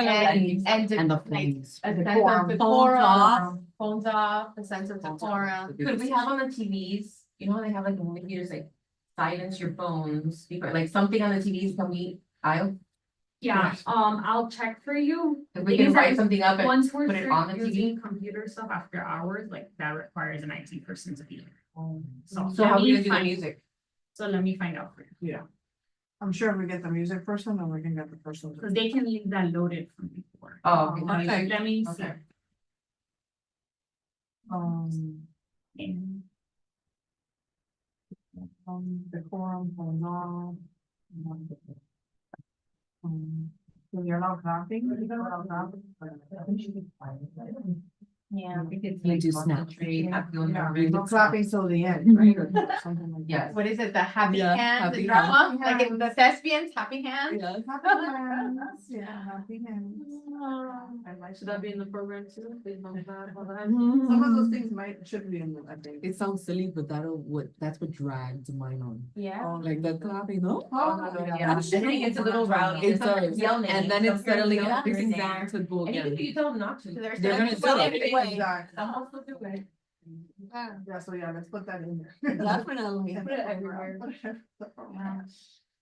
And the like, flames. a sense Decorum. of Phones off. decorum, phones off, a sense of decorum. Could we have on the TVs, you know, they have like movie theaters, like silence your phones, speaker, like something on the TVs, can we, Yeah, I'll check for you. if we It can is write like, something up and Once we're put it on the using TV? computer stuff after hours, like that requires an IT person to be there. So So how let we me gonna do the find, music? so let me find out for you, Yeah. I'm sure we get the music person, or we can get the person. because they can leave that loaded from before. Oh, Okay. Let me see. Okay. Decorum, hold on. So you're not clapping? You're not clapping? Yeah. I think it's You like do snap. concentrate, have to Yeah, remember. no clapping till the end, right? Or something like that. Yes. What is it, the happy Yeah, hands, the happy drama, hands. like in the thespians, happy hands? Happy hands, yeah, happy hands. Should that be in the program too? Please don't bad about that. Some of those things should be in the, I think. It sounds silly, but that's what drags mine on. Yeah. Like the clapping, no? Yeah, I think it's a little rowdy. It's Sometimes a, yelling, and then it's sometimes suddenly yelling. everything down to go And even again. if you tell them not to, So there's. They're gonna some- do it. anyway, Exactly. someone will do it. Yeah, so yeah, let's put that in there. Definitely. Put it everywhere. But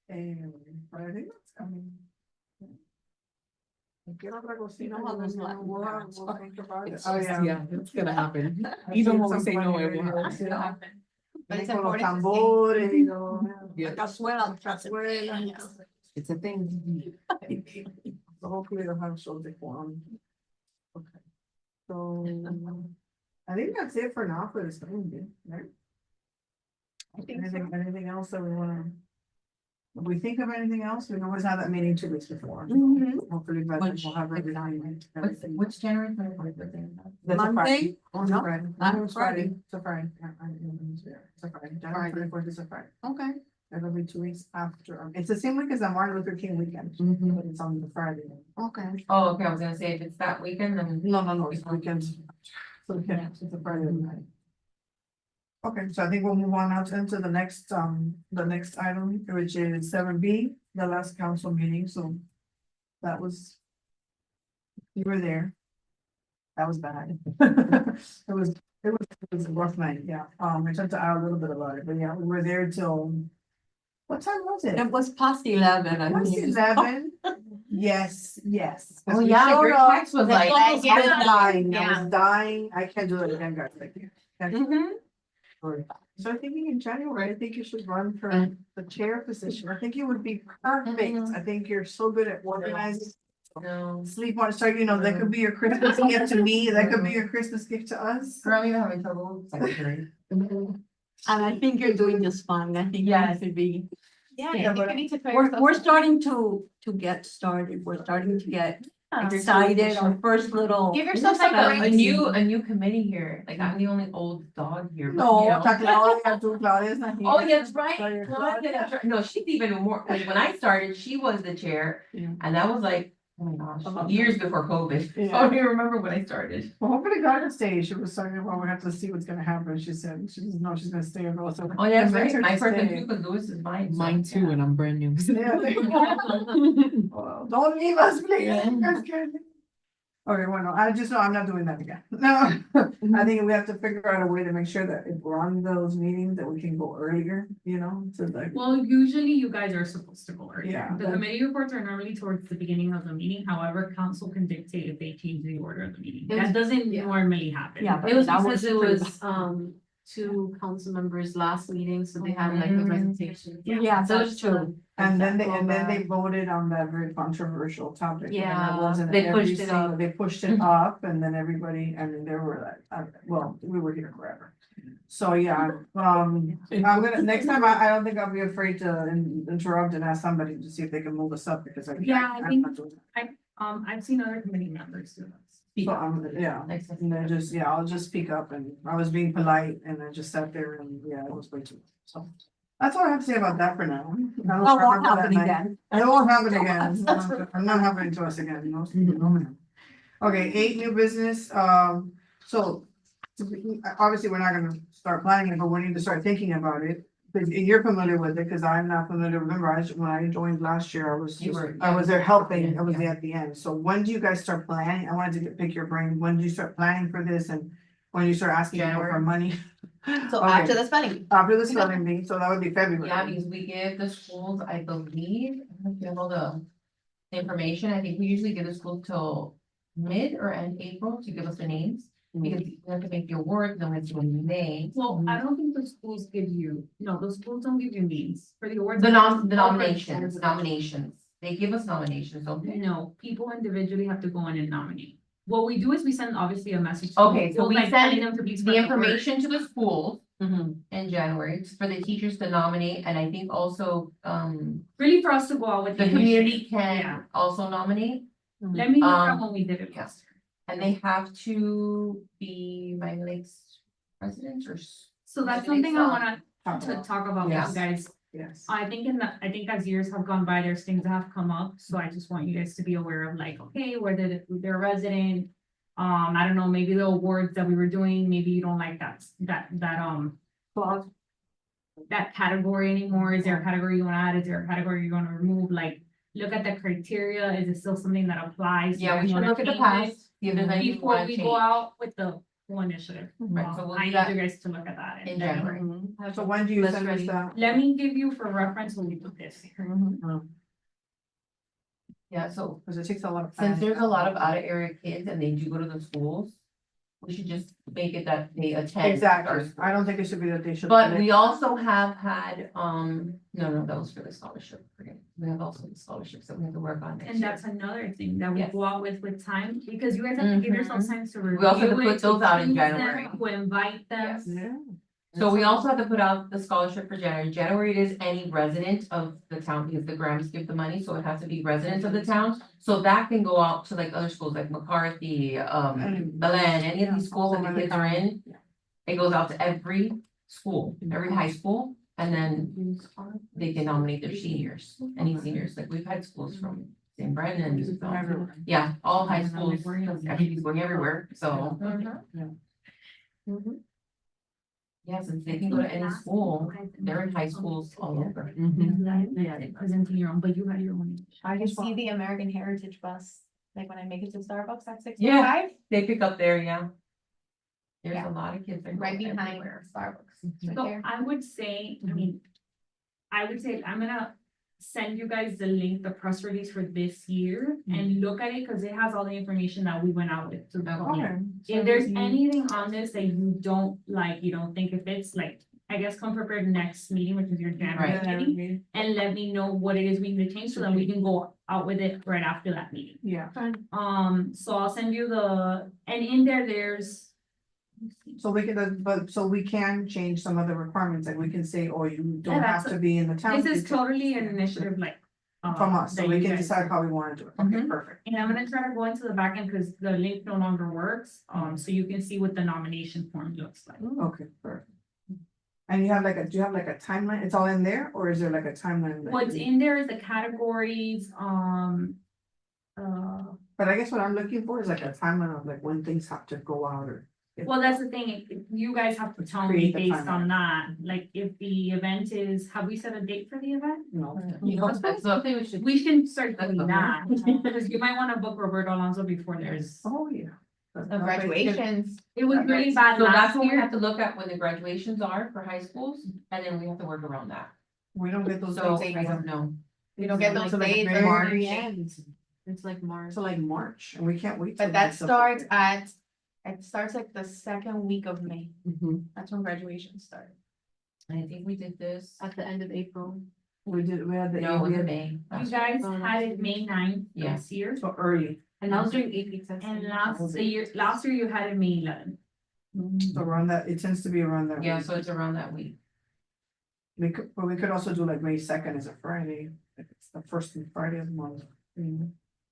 I think that's coming. Quiero otra cosita, You know how those we'll- Latin we'll parents think about it. It's Oh, just- yeah. Yeah, it's gonna happen. I've Even seen when we some say no, funny it will videos, happen. yeah. But it's Con los important to say. tambores, you know, Yeah. La cazuela. cazuelas. It's a thing. So hopefully they'll have some decorum. Okay. So, I think that's it for now for this thing, right? I think so. Anything else that we wanna? If we think of anything else, we can always have that meeting 2 weeks before. Mhm. Hopefully, by then we'll have everything. Which January 24th was it? That's a Monday? Friday. It's a No, Friday. not No, it's Friday. It's a Friday. Yeah, it's a Friday. January Friday. 24th is a Friday. Okay. It'll be 2 weeks after. It's the same week as the Martin Luther King weekend, Mhm. but it's on the Friday. Okay. Oh, okay, I was gonna say, if it's that weekend, then. No, it's weekends. So yeah, it's a Friday night. Okay, so I think we'll move on now into the next item, which is 7B, the last council meeting, so. That was. You were there. That was bad. It was a rough night, yeah, I tried to add a little bit about it, but yeah, we were there till. What time was it? It was past 11. I Was think. it 11? Yes, yes. Oh, yeah, Showed your up. text was like, I was yeah. dying, I Yeah. was dying, I can't do it again, guys, I can't. Mhm. So I think in January, I think you should run for the chair position. I think you would be perfect. I think you're so good at organizing. No. Sleep on, so that could be your Christmas gift to me, that could be your Christmas gift to us. Girl, you're having trouble with secretary. And I think you're doing just fine. I think you Yes. should be. Yeah, Yeah, I think but- you need to. put We're yourself- starting to get started. We're starting to get excited. Our first little. Give yourself like A new committee here, like I'm the only old dog here. but, No, you know. Claudia's not here. Oh, yeah, that's right. Claudia, Claudia, that's right. No, she's even more, like, when I started, she was the chair, Yeah. and that was like, oh my gosh, years before COVID. Yeah. I don't even remember when I started. Well, hopefully God will stay. She was talking about, we have to see what's gonna happen. She said, no, she's gonna stay. And also. Oh, yeah, that's convince her right, my to person stay. too, because Louis is mine. so, Mine too, yeah. and I'm brand new. Yeah, there you go. Well, don't leave us, please. Okay, well, no, I just know I'm not doing that again. No, I think we have to figure out a way to make sure that if we're on those meetings, that we can go earlier, so like. Well, usually you guys are supposed to go earlier. Yeah. The committee reports are normally towards the beginning of the meeting, however, council can dictate if they change the order of the meeting. It was- That doesn't yeah. normally happen. Yeah, but It was that because it pretty was, two council members last meeting, so they had like a presentation. Yeah, So that's it's true. And then they voted on that very controversial topic. and it Yeah, wasn't they every pushed it single- up. They pushed it up and then everybody, and then there were like, well, we were here forever. So, yeah, I'm gonna, next time, I don't think I'll be afraid to interrupt and ask somebody to see if they can move us up because I. Yeah, I I'm think- not doing that. I've seen other committee members do this. So, yeah, Next time. and then I'll just speak up and I was being polite and I just sat there and, yeah, it was way too, so. That's all I have to say about that for now. That won't happen again. It won't happen again. I'm not happening to us again, no, no, ma'am. Okay, 8 new business, so. Obviously, we're not gonna start planning it, but we need to start thinking about it. But you're familiar with it, cause I'm not familiar. Remember, when I joined last year, I was, You were- I was there helping, I was Yeah. there at the end. So when do you guys start planning? I wanted to pick your brain. When do you start planning for this and when do you start asking people for January. money? So Okay. after the spelling. After the spelling bee, so that would be February. Yeah, because we give the schools, I believe, I don't know if you have all the information, I think we usually give the school till mid or end April to give us the names. Because we have to make the award, then we have to do in May. Well, I don't think the schools give you, no, the schools don't give you names for the awards. The Okay. nominations, they give us nominations, don't they? No, people individually have to go in and nominate. What we do is we send obviously a message. to Okay, so schools, we like, telling send them to please The spread word. information to the schools Mhm. in January for the teachers to nominate, and I think also, Really for us to go out with. the initiative. community Yeah. can also nominate. Let me look at Um, when we did it last year. And they have to be Miami Lakes residents or. So that's Maybe something I wanna to talk about with Yes. you guys. Yes. I think as years have gone by, there's things that have come up, so I just want you guys to be aware of like, okay, whether they're resident. I don't know, maybe the awards that we were doing, maybe you don't like Clause. that category anymore. Is there a category you wanna add? Is there a category you wanna remove? Like, look at the criteria. Is it still something that applies? Yeah, we You should wanna look at the change it past, see if there's anything we before wanna we change go out with the whole initiative. Right, so we'll I do need that you guys to look at that in January. So when do you Let's send us ready. that? Let me give you for reference when we put this here. Yeah, so Cause it takes a lot of. since planning. there's a lot of out of area kids and they do go to the schools, we should just make it that they attend. our Exactly. school. I don't think it should be that they should. But we also have had, no, that was for the scholarship. Forget it. We have also the scholarships that we have to work on next And year. that's another thing that we Yes. go out with time, because you guys have to give yourselves time to review. We also have to it, put those out in choose them, January. To invite them. Yes. Yeah. So we also have to put out the scholarship for January. January it is any resident of the town because the Grams give the money, so it has to be residents of the town. So that can go out to like other schools like McCarthy, Belen, any of these schools that the kids are in. Yeah. It goes out to every school, every high school, and then they can nominate their seniors, any seniors, like we've had schools from St. Brendan, so, Everywhere. yeah, all high schools, because everybody's going everywhere, so. Yeah, since they can go to any school, they're in high schools all over. Mhm. Presenting your own, but you had your own. I can see the American Heritage bus, like when I make it to Starbucks at 6:05. Yeah. They pick up there, yeah. There's Yeah. a lot of kids that go Right behind everywhere. Starbucks. Right So there. I would say, I mean, I would say I'm gonna send you guys the link, the press release for this year and look at it, cause it has all the information that we went out with. to the public. Okay. If there's anything on this that you don't like, you don't think if it's like, I guess come prepared next meeting, which is your January Right. meeting, and let me know what it is we need to change, so then we can go out with it right after that meeting. Yeah, So I'll send you and in there's. so we can, but, so we can change some of the requirements, like we can say, oh, you don't Yeah, have that's to be in the town. This is you can- totally an initiative like. From us, so that we you can guys decide do. how we wanna do it, okay, Mhm. perfect. And I'm gonna try to go into the back end because the link no longer works, so you can see what the nomination form looks like. Okay, perfect. And you have like do you have like a timeline, it's all in there, or is there like a timeline? that What's you- in there is the categories, But I guess what I'm looking for is like a timeline of like when things have to go out or. if- well, that's the thing, you guys have to tell me Create the based on timeline. that, like if the event is, have we set a date for the event? No, You know, that's something we should. We should start That's doing okay. that, because you might wanna book Roberto Alonso before there's, oh, yeah. The graduations. it was really bad So that's last what we year. have to look at when the graduations are for high schools, and then we have to work around that. We don't get those. So dates I anymore. don't know. You don't get those Until, like, dates very March. end. It's like March. So like March, and we can't wait. till But that it's up starts there. it starts like the second week of May. Mhm. That's when graduation starts. I think we did this. At the end of April. We had the. No, it we was had- May. You last guys Oh, had it May 9th Yeah. this year, So early, And that was during AP testing. and last year you had it May 11th. so around that, it tends to be around that. Yeah, week. so it's around that week. But we could also do like May 2nd as a Friday, if it's the first Friday of the month.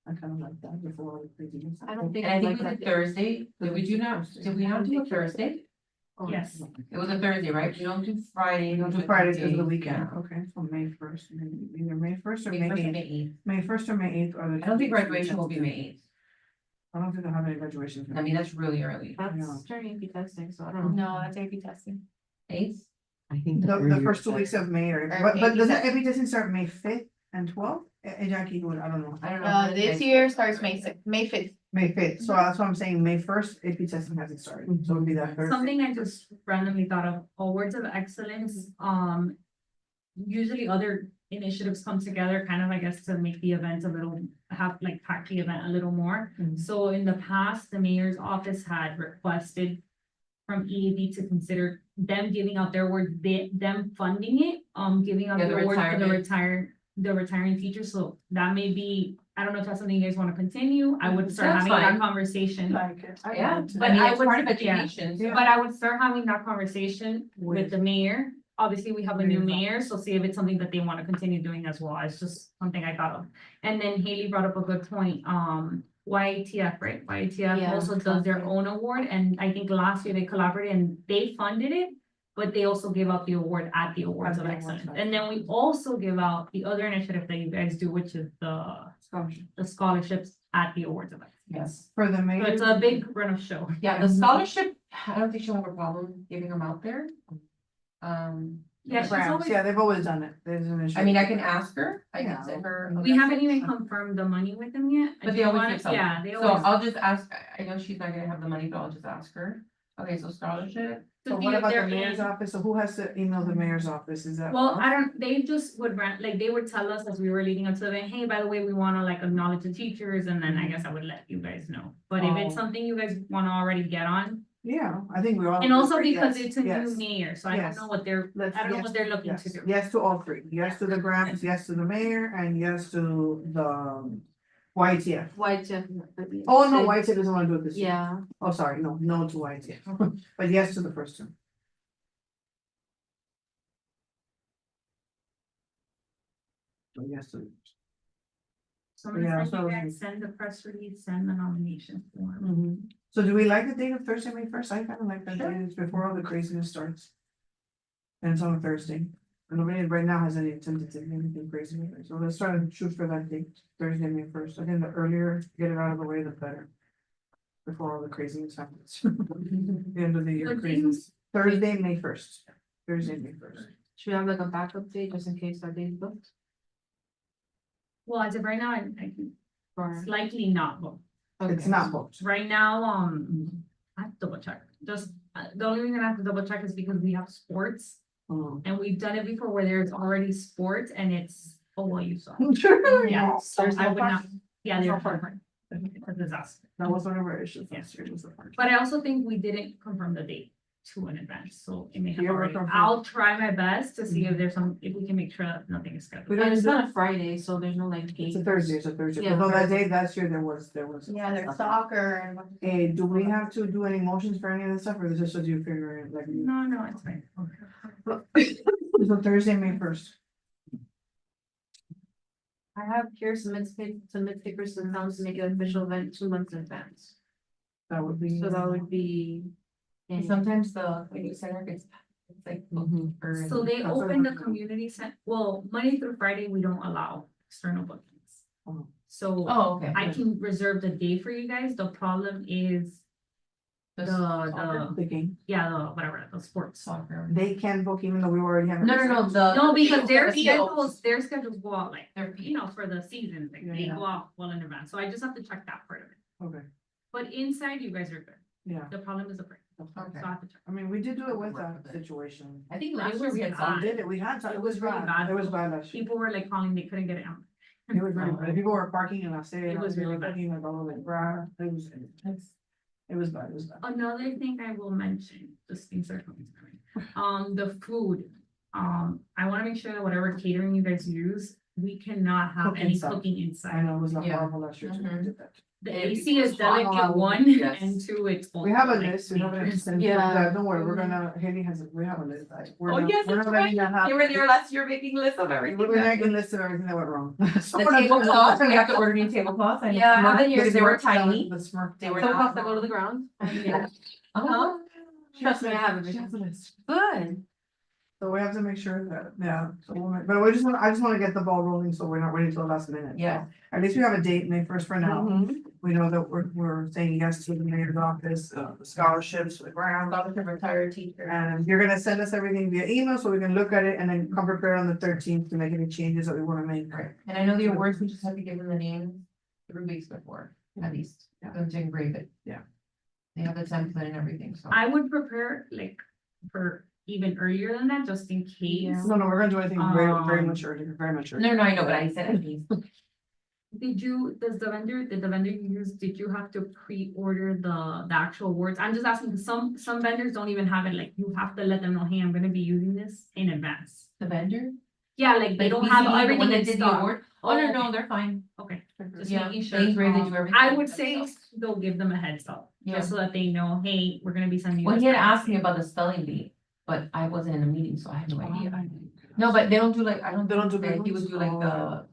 I kind of like that before all the craziness. I don't think. And I think like it was a Thursday. Did we not do a Thursday? Oh, Yes. It was a Thursday, right? We don't do Friday. You we know, do the it Fridays because of the Thursday. weekend, Yeah. okay, so May 1st, either May 1st or May May 1st or 8th, May 8th. May 1st or May 8th are the. I don't think graduation will be May 8th. I don't think they'll have any graduation. I mean, that's really early. Yeah. That's during AP testing, so I don't know. No, that's AP testing. 8th? I think. The earlier first 2 the weeks better. of May, Or but maybe doesn't that- every doesn't start May 5th and 12th? Jackie, I don't know, I don't know. This year starts May 5th. May 5th, so that's what I'm saying, May 1st, AP testing hasn't started, so it'll be that Thursday. Something I just randomly thought of, awards of excellence, usually other initiatives come together, kind of, I guess, to make the event a little, pack the event a little more. Mhm. So in the past, the mayor's office had requested from EAB to consider them giving out their award, them funding it, giving out Yeah, the the award for retirement. the retiring teachers, so that may be, I don't know if that's something you guys wanna continue, I would start That's having that fine. conversation. Like it. I Yeah, like it. But I mean, I it's would- part of yeah. education. so- But I would start having that conversation with the mayor. Obviously, we have a new mayor, so see if it's something that they want to continue doing as well. It's just something I thought of. And then Haley brought up a good point, YATF, right? YATF Yeah, also does their own award, and I think last year they collaborated and they funded it. But they also give out the award at the Awards At of the awards, Excellence. right. And then we also give out the other initiative that you guys do, which is Scholarship. the scholarships at the Awards of Excellence. Yes. For the So mayor. it's a big run of show. Yeah, the scholarship, I don't think she'll have a problem giving them out there. Yeah, she's Grants, always. yeah, they've always done it, there's an issue. I mean, I can ask her. I Yeah. can send her. a We haven't message. even confirmed the money with them yet. I But they just always wanna- give something. Yeah, they So always. I'll just ask, I know she's not gonna have the money, but I'll just ask her. Okay, so scholarship. So see what if about they're the mayor's in- office, so who has to email the mayor's office, is that? Well, us? I don't, they just would rant, like, they would tell us as we were leading up to the event, hey, by the way, we wanna like acknowledge the teachers, and then I guess I would let you guys know. But if it's Oh. something you guys wanna already get on, Yeah, I think we're all. and also agree, because yes, it's a new yes. mayor, so I don't Yes. know what they're, Let's- I don't know yes, what they're looking to Yes, do. yes to all three, yes to the grants, yes to the mayor, and yes to the YTF. YTF. Oh, no, YTF doesn't wanna do it this year. Yeah, Oh, sorry, no to YTF, but yes to the first two. So yes to. So I'm gonna Yeah, send so- you guys, send the press release, send the nomination form. Mm-hmm. So do we like the date of Thursday, May 1st? I kind of like that Sure. date, it's before all the craziness starts. And it's on a Thursday, and nobody right now has any tentative, anything crazy, so let's try to shoot for that date, Thursday, May 1st. I think the earlier, get it out of the way, the better. Before all the craziness happens. The end of the year But craziness. Thursday, May first. Thursday, May first. Should we have like a backup date just in case our day's booked? Well, as of right now, I can Or, slightly not book. It's not booked. Right now, I have to double check, just, the only reason I have to double check is because we have sports. Oh. And we've done it before where there's already sports and it's, oh, well, you saw. Sure. Yeah, so There's I no would not, parking. yeah, There's they're no parking. different. It's a disaster. That was one of our issues last year, was the parking. But I also think we didn't confirm the date too in advance, so it may have You ever already, confirm? I'll try my best to see if there's some, if we can make sure that nothing is We scheduled. don't and it's do- not a Friday, so there's no like It's gate. a Thursday, it's a Thursday. Yeah, But no, that Thursday. day, last year, there was. Yeah, there's soccer and. Hey, do we have to do any motions for any of this stuff, or is this just you figuring it like? No, it's fine. So Thursday, May first. I have here submit stickers to the town to make an official event 2 months in advance. That would be. So that would be. in- Sometimes the community center gets, it's like. or- So they That's what open the I'm- community well, Monday through Friday, we don't allow external bookings. Oh. So Oh, okay. I can reserve the day for you guys, the problem is the, The game, yeah, the, whatever, the sports. Soccer. they can book even though we already have. No, the. No, because their fields. schedules go out like, Their you know, for the season, like they Yeah. go out well in advance, so I just have to check that part of it. Okay, But inside, you guys are good, yeah, the problem is the break, so Okay. I have to check. I mean, we did do it with that situation. I think It last year we had was We some. did it, we had, some- It was really bad. It was bad last year. People were like calling, they couldn't get it out. It was really bad. People were parking in La Cera. It was they were really bad. parking like all over the grass. It was bad, it was bad. Another thing I will mention, just things are coming to mind. The food, I wanna make sure that whatever catering you guys use, we cannot have Cook any inside. cooking I inside. know, it was Yeah. horrible last year. too. We Mhm. did that. The Yeah, AC is because delicate, hot, one, yes. and two, it's. We have a also, like, list, we have an dangerous. extensive, Yeah. don't worry, we're gonna, Haley has, we have a list. We're Oh, not- yes, we're that's not letting that happen. You were there last year making lists of everything. We're making lists of everything that went wrong. So The we're not doing tablecloths, that. we have to order new tablecloths. I Yeah, I remember have the years, they were Smurf, tiny. The Smurf. They were So not- have to go to the ground. Yeah. Uh-huh. Trust me, I have a She has vision. a list. Good. So we have to make sure that, yeah, so but we just want, I just wanna get the ball rolling, so we're not waiting till the last minute. Yeah. At least we have a date, May first for now. Mhm. We know that we're saying yes to the mayor's office, the scholarships, the grants. Scholarship retired teacher. And you're gonna send us everything via email so we can look at it and then come prepared on the 13th to make any changes that we wanna make. Right, and I know the awards, we just have to give them the names 3 weeks before, at least, Yeah. them to engrave it. Yeah. They have the template and everything, so. I would prepare like for even earlier than that, just in case. Yeah. No, we're gonna do anything very Um, much earlier, very much earlier. No, I know, but I said at least. Did the vendor you used, did you have to pre-order the actual awards? I'm just asking, 'cause some vendors don't even have it, like, you have to let them know, hey, I'm gonna be using this in advance. The vendor? Yeah, like, they Like don't have BCD, the one everything that in did the stock. award? Oh, no, they're fine. Okay, just Yeah, making they sure. engrave, they do everything. I would say they'll give them a heads up, Yeah. just so that they know, hey, we're gonna be sending you. Well, this he had back. asked me about the spelling bee, but I wasn't in a meeting, so I had no idea. No, but they don't do like, I don't. They don't do think that He big would do ones? like the,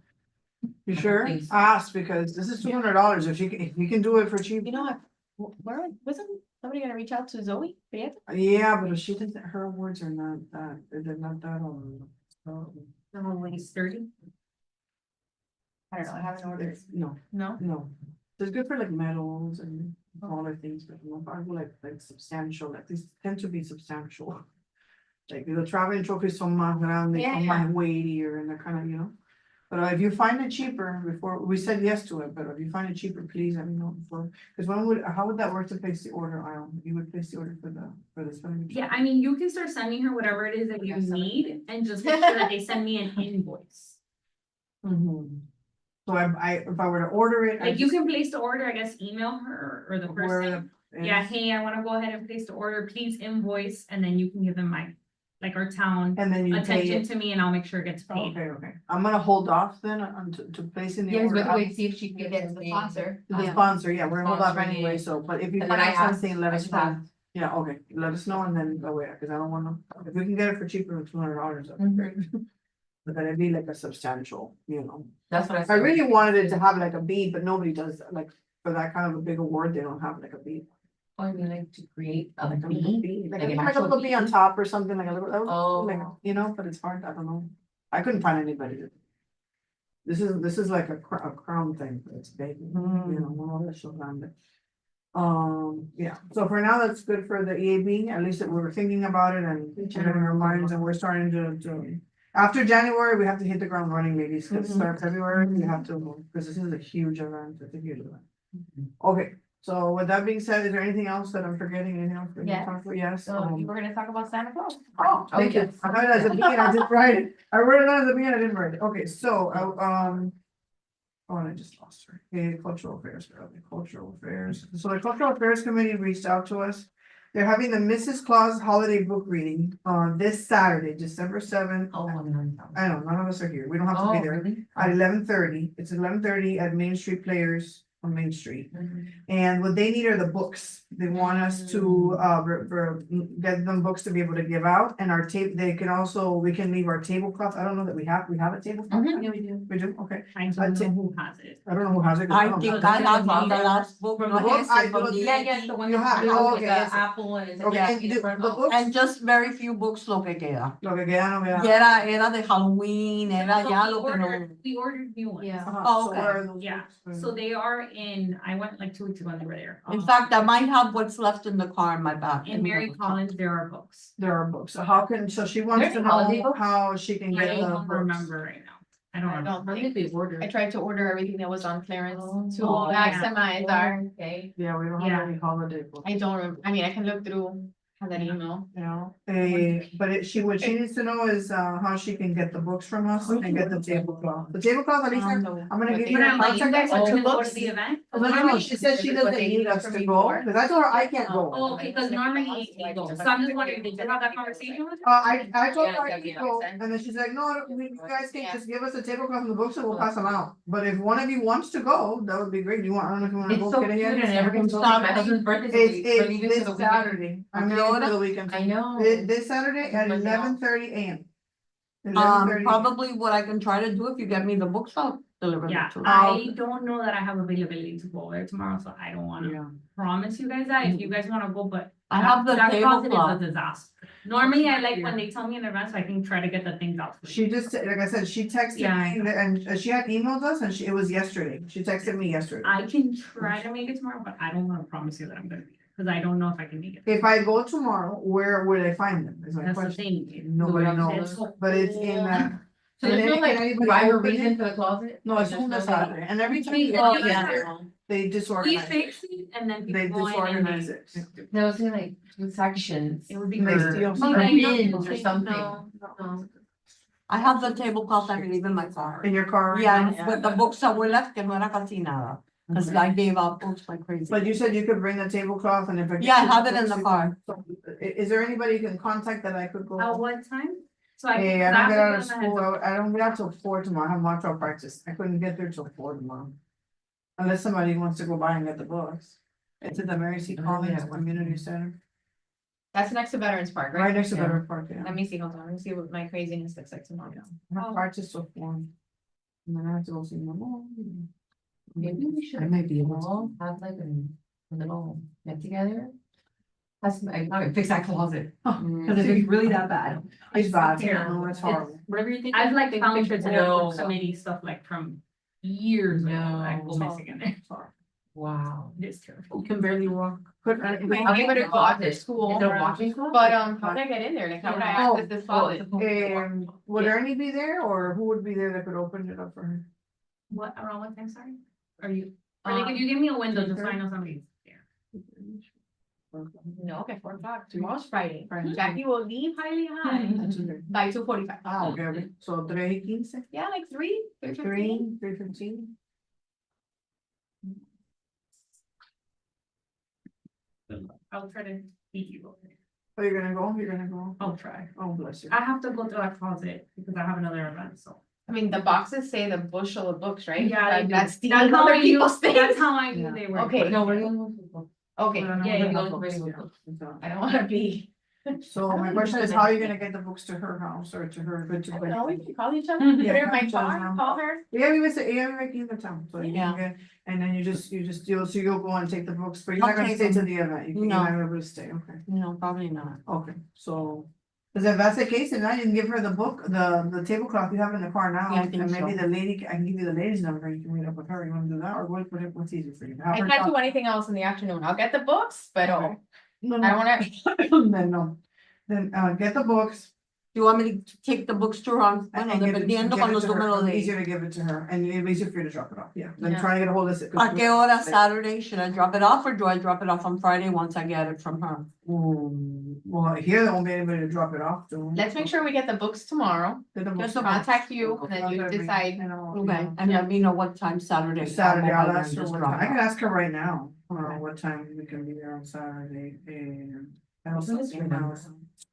You sure? Please. Ask, because this is $200, if you can do it for cheap. You know what? Where, wasn't somebody gonna reach out to Zoe? Prieta? Yeah, but if she doesn't, her awards are not that, they're not that, No, it's sturdy. I don't know, I haven't ordered. no, No? no. It's good for like medals and smaller things, but no, I would like substantial, like these tend to be substantial. Like the traveling trophies son más grandes, Yeah, son yeah. más weightier, and they're kind of, you know. But if you find it cheaper before, we said yes to it, but if you find it cheaper, please let me know before. Because how would that work to place the order, Ion? You would place the order for the spelling bee? Yeah, I mean, you can start sending her whatever it is that you Yes, sir. need, and just make sure that they send me an invoice. Mhm. So if I were to order it. I Like, you just- can place the order, I guess, email her or the where person. the- Yeah, hey, I wanna go ahead and place the order, please invoice, and then you can give them our town And then you pay attention it. to me, and I'll make sure it gets paid. Okay. I'm gonna hold off then to placing the yeah, order. but out wait, see if she can You get get the sponsor. to The Yeah. sponsor, yeah, we're gonna hold off Sponsor anyway, name. so, but if you And then I find asked, something, let I us just know. asked. Yeah, okay, let us know and then, oh wait, cause I don't wanna, if we can get it for cheaper than $200, that'd be Mhm. great. But then it'd be like a substantial, you know. That's what I I said. really wanted it to have like a bead, but nobody does that, like, for that kind of a big award, they don't have like a bead. Oh, I mean, like to create a Like a bee? little bead, Like like an a actual little bee on bee? top or something, like a little, Oh. like, you know, but it's hard, I don't know. I couldn't find anybody. This is like a crown thing, it's big, you know, one of the shell around it. Yeah, so for now, that's good for the EAB, at least that we were thinking about it and checking our minds and we're starting to. After January, we have to hit the ground running, maybe, Mhm. start February, we have to, because this is a huge event, it's a huge event. Okay, so with that being said, is there anything else that I'm forgetting, anything else? we need to Yes. talk about? Yes. So you were gonna talk about Santa Claus? Oh, thank you. yes. I had it as a beginning, I didn't write it. I wrote it as a beginning, I didn't write it. Okay, so, oh, and I just lost her. Okay, cultural affairs, cultural affairs. So the cultural affairs committee reached out to us. They're having the Mrs. Claus holiday book reading on this Saturday, December seventh. Oh, no. I know, none of us are here. We don't have to Oh, be there. really? At 11:30. It's 11:30 at Main Street Players on Main Street. And what they need are the books. They want us to get them books to be able to give out and our tape, they can also, we can leave our tablecloth. I don't know that we have a tablecloth. Mhm. Yeah, we do. We do, okay. I don't know who has it. I don't know who has it. 'cause I don't think know. I have the last book. From the book, I from do- the Yeah, AD. yes, the one. You have- that's oh, with okay, the yes. apple and. it's Okay, like and in the front. books, And just very few books lo que queda. lo que quedan, Y era de Halloween, era So ya we lo que no. ordered- We ordered new ones. Yeah. Oh, So okay. where are those Yeah, books? so they are in, I went like 2 weeks ago and they were there. In fact, I might have what's left in the car in my bag. In Mary Collins, there are books. There are books, so how can, so she wants There's to holiday know books? how she can I get the don't books. remember right now. I don't I remember. don't How think, did they order? I tried to order everything that was on clearance to Oh, yeah. maximize our, Okay. Yeah, we don't Yeah. have any holiday books. I don't, I mean, I can look through that email. You know, but what she needs to know is, how she can get the books from us and get the tablecloth. The tablecloth, at least, I'm gonna give you But her I'm like, you contact. guys are Oh, gonna go books. to the event? No, she said she doesn't need us to go, because I told her I can't go. Oh, okay, because normally, so I'm just wondering, did you have that conversation with her? I told her I Yeah, could go, yeah. and then she's like, no, you guys can Yeah. just give us the tablecloth and the books and we'll pass them out. But if one of you wants to go, that would be great. You want, I don't know if you wanna It's go so get it cute yet. and everything's so, Stop. my husband's birthday. It's this Saturday. I'm going to the weekend. I know. This Saturday at But no. 11:30 AM. 11:30. Probably what I can try to do, if you get me the books, I'll deliver Yeah, them to you. I don't know that I have availability to go there tomorrow, so I don't wanna Yeah. promise you guys that, if you guys wanna go, but. I have the that closet is tablecloth. a disaster. Normally, I like when they tell me in advance, so I can try to get the things out. for you. She just, like I said, she texted Yeah. me and she had emailed us and it was yesterday. She texted me yesterday. I can try to make it tomorrow, but I don't wanna promise you that I'm gonna be there, cause I don't know if I can make it. If I go tomorrow, where would I find them? Is my That's the question. thing. Nobody Nobody knows, It's so but it's in that. So And there's then no like can anybody rhyme or open reason it? for the closet? No, it's There's on no, the like- Saturday, and every time We- you oh, get yeah. there, they We disorganize. fix it and then They people go in and disorganize they. it. There was like two sections. It would be They great. steal Or stuff. bins or something. No. I have the tablecloth I leave in my car. In your car. right Yeah, now? with the books that were left, que no era casi nada, cause I gave out books like crazy. But you said you could bring the tablecloth and if. Yeah, I have it in the car. Is there anybody you can contact that I could go? At what time? So I. Hey, I cause don't have get to out of give them a heads school, up. I don't get out till 4 tomorrow, I have mock practice, I couldn't get there till 4 tomorrow. Unless somebody wants to go by and get the books. It's at the Mary C. Oh, Collins yeah. Community Center, That's next to Veterans Park, right right? next to Yeah. Veteran Park, yeah. Let me see, hold on, let me see what my craziness looks like tomorrow. I have practice till 4. And then I have to go see my mom. Maybe we should. I might be able to. all have like a little get together. That's, I fix that closet. Cause if it's really that bad. It's bad, Yeah. no, it's horrible. Whatever you think. I've like found pictures pictures of of committee stuff like from years ago, like go No. missing in there. Wow. It is terrible. You can barely walk. I'll give it a go after school. Is there a walking closet? But, how did I get in there? Like, how would I Oh, access this closet? Would Ernie be there, or who would be there that could open it up for her? What, around what time, sorry? Are you, or like, if you give me a window, just so I know somebody's there. No, okay, 4 o'clock, tomorrow's Friday. Friday. Jackie will leave highly high by 2:45. Ah, okay, so 3:15, Yeah, like 3:15. 3:15. I'll try to beat you over there. Oh, you're gonna go, you're gonna go, I'll try. oh, bless you. I have to go to that closet because I have another event, so. I mean, the boxes say the bushel of books, right? Yeah, they do. That's the That's how other I knew, people's that's things. how I knew Yeah. they were. Okay, No, we're going to. Okay, I don't know yeah, where yeah, the yeah. books, Yeah. yeah. I don't wanna be. So my question is, how are you gonna get the books to her house or to her, good to? No, we can call each other, Mhm. put her in my Yeah, car, call her. Yeah, we was, yeah, we in the town, so you Yeah. can get, and then you'll go and take the books, but you're not I'll gonna take stay to them. the event, you're No. not able to stay, okay, No, probably not. okay, so. Cause if that's the case, then I can give her the book, the tablecloth you have in the car now, Yeah, I think and maybe so. the lady, I can give you the lady's number, you can meet up with her, you wanna do that, or what's easier for you? Have I her can't do talk- anything else in the afternoon. I'll get the books, but Okay. No, I don't wanna, Then no, then get the books. You want me to take the books to her on, bueno, and give it- dependiendo give cuando it to tú me her. lo It'll be des. easier to give it to her, and it'll be easier for you to drop it off, yeah, then Yeah. trying to get a hold of it. ¿A qué hora Saturday? Should I drop it off or do I drop it off on Friday once I get it from her? Well, here there won't be anybody to drop it off to. let's make sure we get the books tomorrow. Get the books. Just Contact you and then you Okay. decide. Okay, and let me know what time Saturday. Saturday, I'll I'll go ask her and just what drop time, I it can off. ask her right now, Okay. what time we can be there on Saturday, and. I What is your number?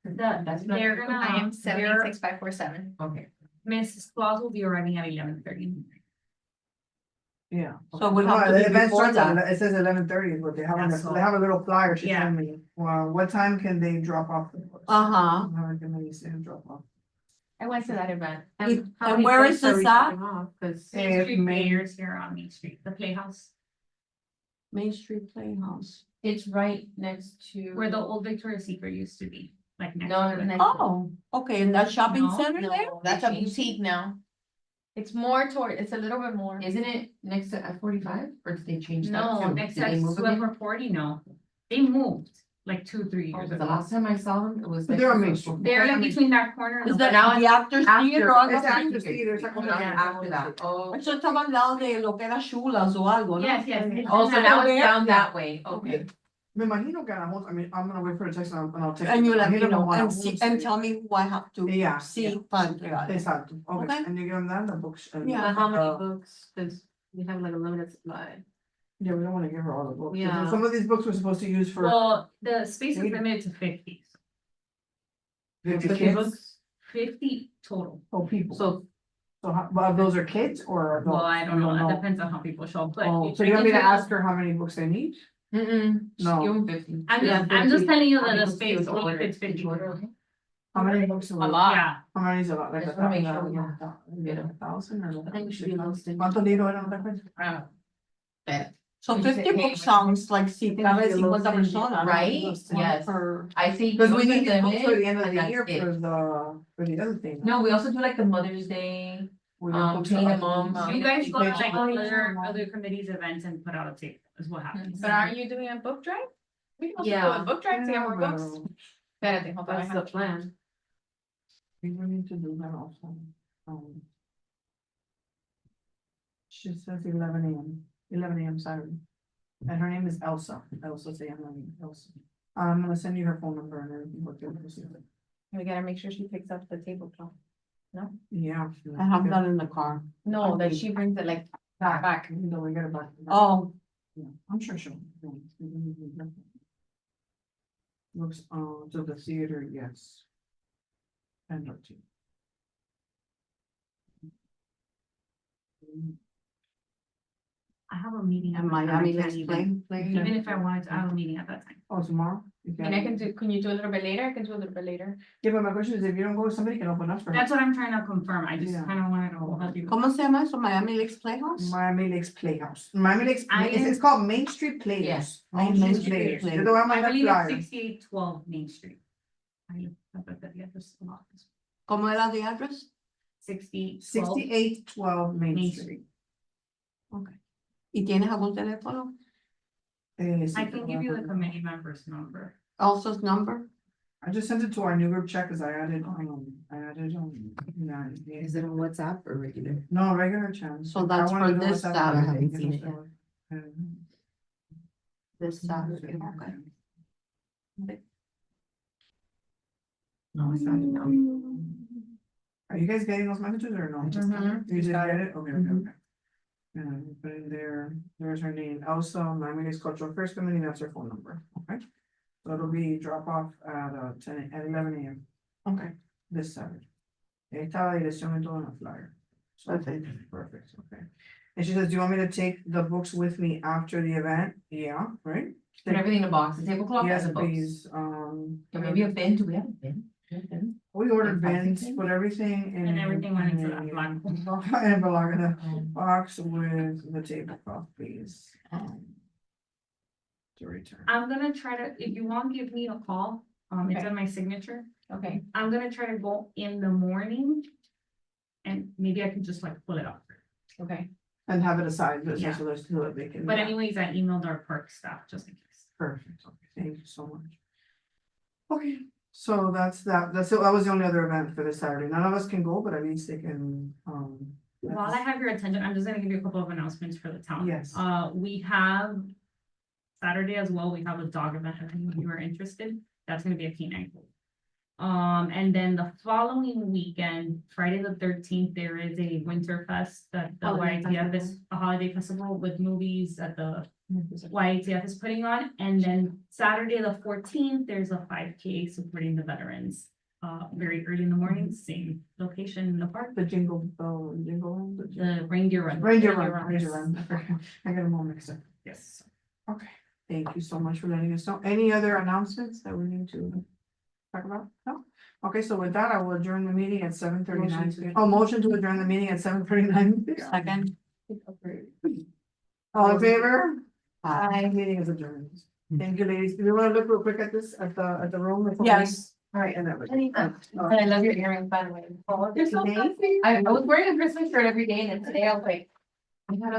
That's not- They're gonna. I am they're- 786-547. Okay. Mrs. Claus will be arriving at 11:30. Yeah. So we'll No, have to the be event before starts at that. it says 11:30 is what they have, That's all. they have a little flyer, she Yeah. told me, well, what time can they drop off the books? Uh-huh. How can they say drop off? I went to that event. And How many where books is are this we at? dropping off? Cause Main Street Main- Players here on Main Street, the Playhouse, Main Street Playhouse. It's right next to. where the old Victoria's Secret used to be, like next No, to it. next- Oh, okay, in that shopping No, center there? No, That's they a changed it. boutique now. It's more toward, it's a little bit more. Isn't it next to F-45, or did they change that No, too? next Did to they move Sweat again? for 40, no, they moved like 2-3 Oh, years The ago. last time I saw them, it was. But next they're to on Main Social- Street. They're like between that corner and Is the. that now the after theater or algo It's así? after theater, it's like Oh, one now of it's the- after that, oh. Eso estaba al lado de lo que era Chulas o algo, ¿no? Yes, yes. it's Oh, in so that- now it's there? down that way, okay. Me imagino que a la mejor, I mean, I'm gonna wait for a text and I'll text. And you let me Imagino know como a la and see, and 11. tell me who I have to Yeah, see para entregar. Exacto, okay, Okay. and you give them that, the books. and- Yeah. but how many Uh, books? Cause we have like a limited supply. Yeah, we don't wanna give her all the books, Yeah. some of these books we're supposed to use for Well, the space is Wait. limited to 50, 50 50 kids, books? 50 total. oh, people. So So how, but those are kids or adults? Well, I don't You know, it depends on how people show up, but. Oh, if so you want me to can do- ask her how many books they need? Mm-mm, just No. give them 50. I'm Yeah, I'm just 50. telling you How that many the books do you space only order? fits Did 50. you order? How many books? A lot. Yeah, How many is a lot, like Just a wanna make thousand? sure we have- 1,000 or? I think we should be able to. ¿Cuántos libros eran otra vez? So You said 50 hey, books sounds like si cabe 50 personas. ¿no? Right? One Yes. per- I think. Because we those are need it limited, for the end of and the that's year it. for the other thing. No, we also do like the Mother's Day, We don't put Paint a stuff- Mom. you guys go to like Oh, other committees events and put out a table, is what happens. But aren't you doing a book drive? We can also do Yeah. a book drive to get more Yeah, books. but Espérate, hold on, I That's the have- plan. We will need to do that also. Um, She says 11 AM Saturday. And her name is Elsa, Elsa, say her name, Elsa. I'm gonna send you her phone number and everything. what they're gonna see. We gotta make sure she picks up the tablecloth. Yeah. I have that in the car. No, that she brings it like back. No, we gotta back. Oh, Yeah, I'm sure she'll. Looks, to the theater, yes. And her too. I have a meeting. at and that time, I Miami can't Let's even- Play. Even if I wanted to, I have a meeting at that time. Oh, tomorrow? You And I can do, can you do a little bit later? I can do a little bit later. Yeah, but my question is, if you don't go, somebody can open up for her. That's what I'm trying to confirm, I just Yeah. kind of wanted to help you. ¿Cómo se llama eso? Miami Lakes Playhouse? Miami Lakes Playhouse. Miami Lakes, I it's am- called Main Street Playhouse. Yes. Main Street Playhouse. Playhouse. Yo te voy a I mandar believe flyer. it's 6812 Main Street. I looked at the address of the office. ¿Cómo era the address? 6812. 6812 Main Main Street. ¿Y tienes algún teléfono? Sí, I te can voy give a you the mandar. committee member's number. Elsa's number? I just sent it to our new group chat because I added, yeah, Is it on WhatsApp or regular? no, regular chat. So that's I wanna for do this WhatsApp. Saturday. I haven't seen it yet. This Saturday, okay. No, it's not. No. Are you guys getting those messages or no? I just got Mhm. You just got it? Okay, okay, Mhm. okay. Put in there, there's her name, Elsa, Miami Lakes Cultural Affairs Committee, that's her phone number, okay? So it'll be drop off at 11 AM. Okay. This Saturday. Ahí está la dirección y todo en el flyer. So, Perfect. Perfect, okay. And she says, do you want me to take the books with me after the event? Yeah, right? Put everything in a box, the tablecloth Yes, and the books. please, Or maybe a bin, do we have a bin? Do we have a bin? we ordered Like bins, everything? put everything in. And everything went into that black And belong in a box with the tablecloth, please. To return. I'm gonna try to, if you want, give me a call It's Okay. in my signature. Okay, I'm gonna try to go in the morning. And maybe I can just like pull it up. okay. And have it aside, but Yeah. so there's, so that they can. But anyways, I emailed our park staff just in case. Perfect, okay, thank you so much. Okay, so that was the only other event for this Saturday, none of us can go, but at least they can, While I have your attention, I'm just gonna give you a couple of announcements for the town. Yes. We have Saturday as well, we have a dog event, if any of you are interested, that's gonna be a canine pool. And then the following weekend, Friday the 13th, there is a winter fest that the Holiday YTF is, festival. a holiday festival with movies that the YTF is putting on, and then Saturday the 14th, there's a 5K supporting the veterans. Very early in the morning, same location in the park, the jingle bell, jingle. the reindeer run. Reindeer yes. run, I got them all mixed up. Yes. Okay, thank you so much for letting us know. Any other announcements that we need to talk about? No? Okay, so with that, I will adjourn the meeting at 7:39. Oh, motion to adjourn the meeting at 7:39. Second. All in favor? Aye. Meeting is adjourned. Thank you, ladies. Do you wanna look real quick at this, at the room? before we- Yes. All right, and that was. And I love your earrings, by the way. They're so I was wearing a Christmas shirt every day and then today I was like, I gotta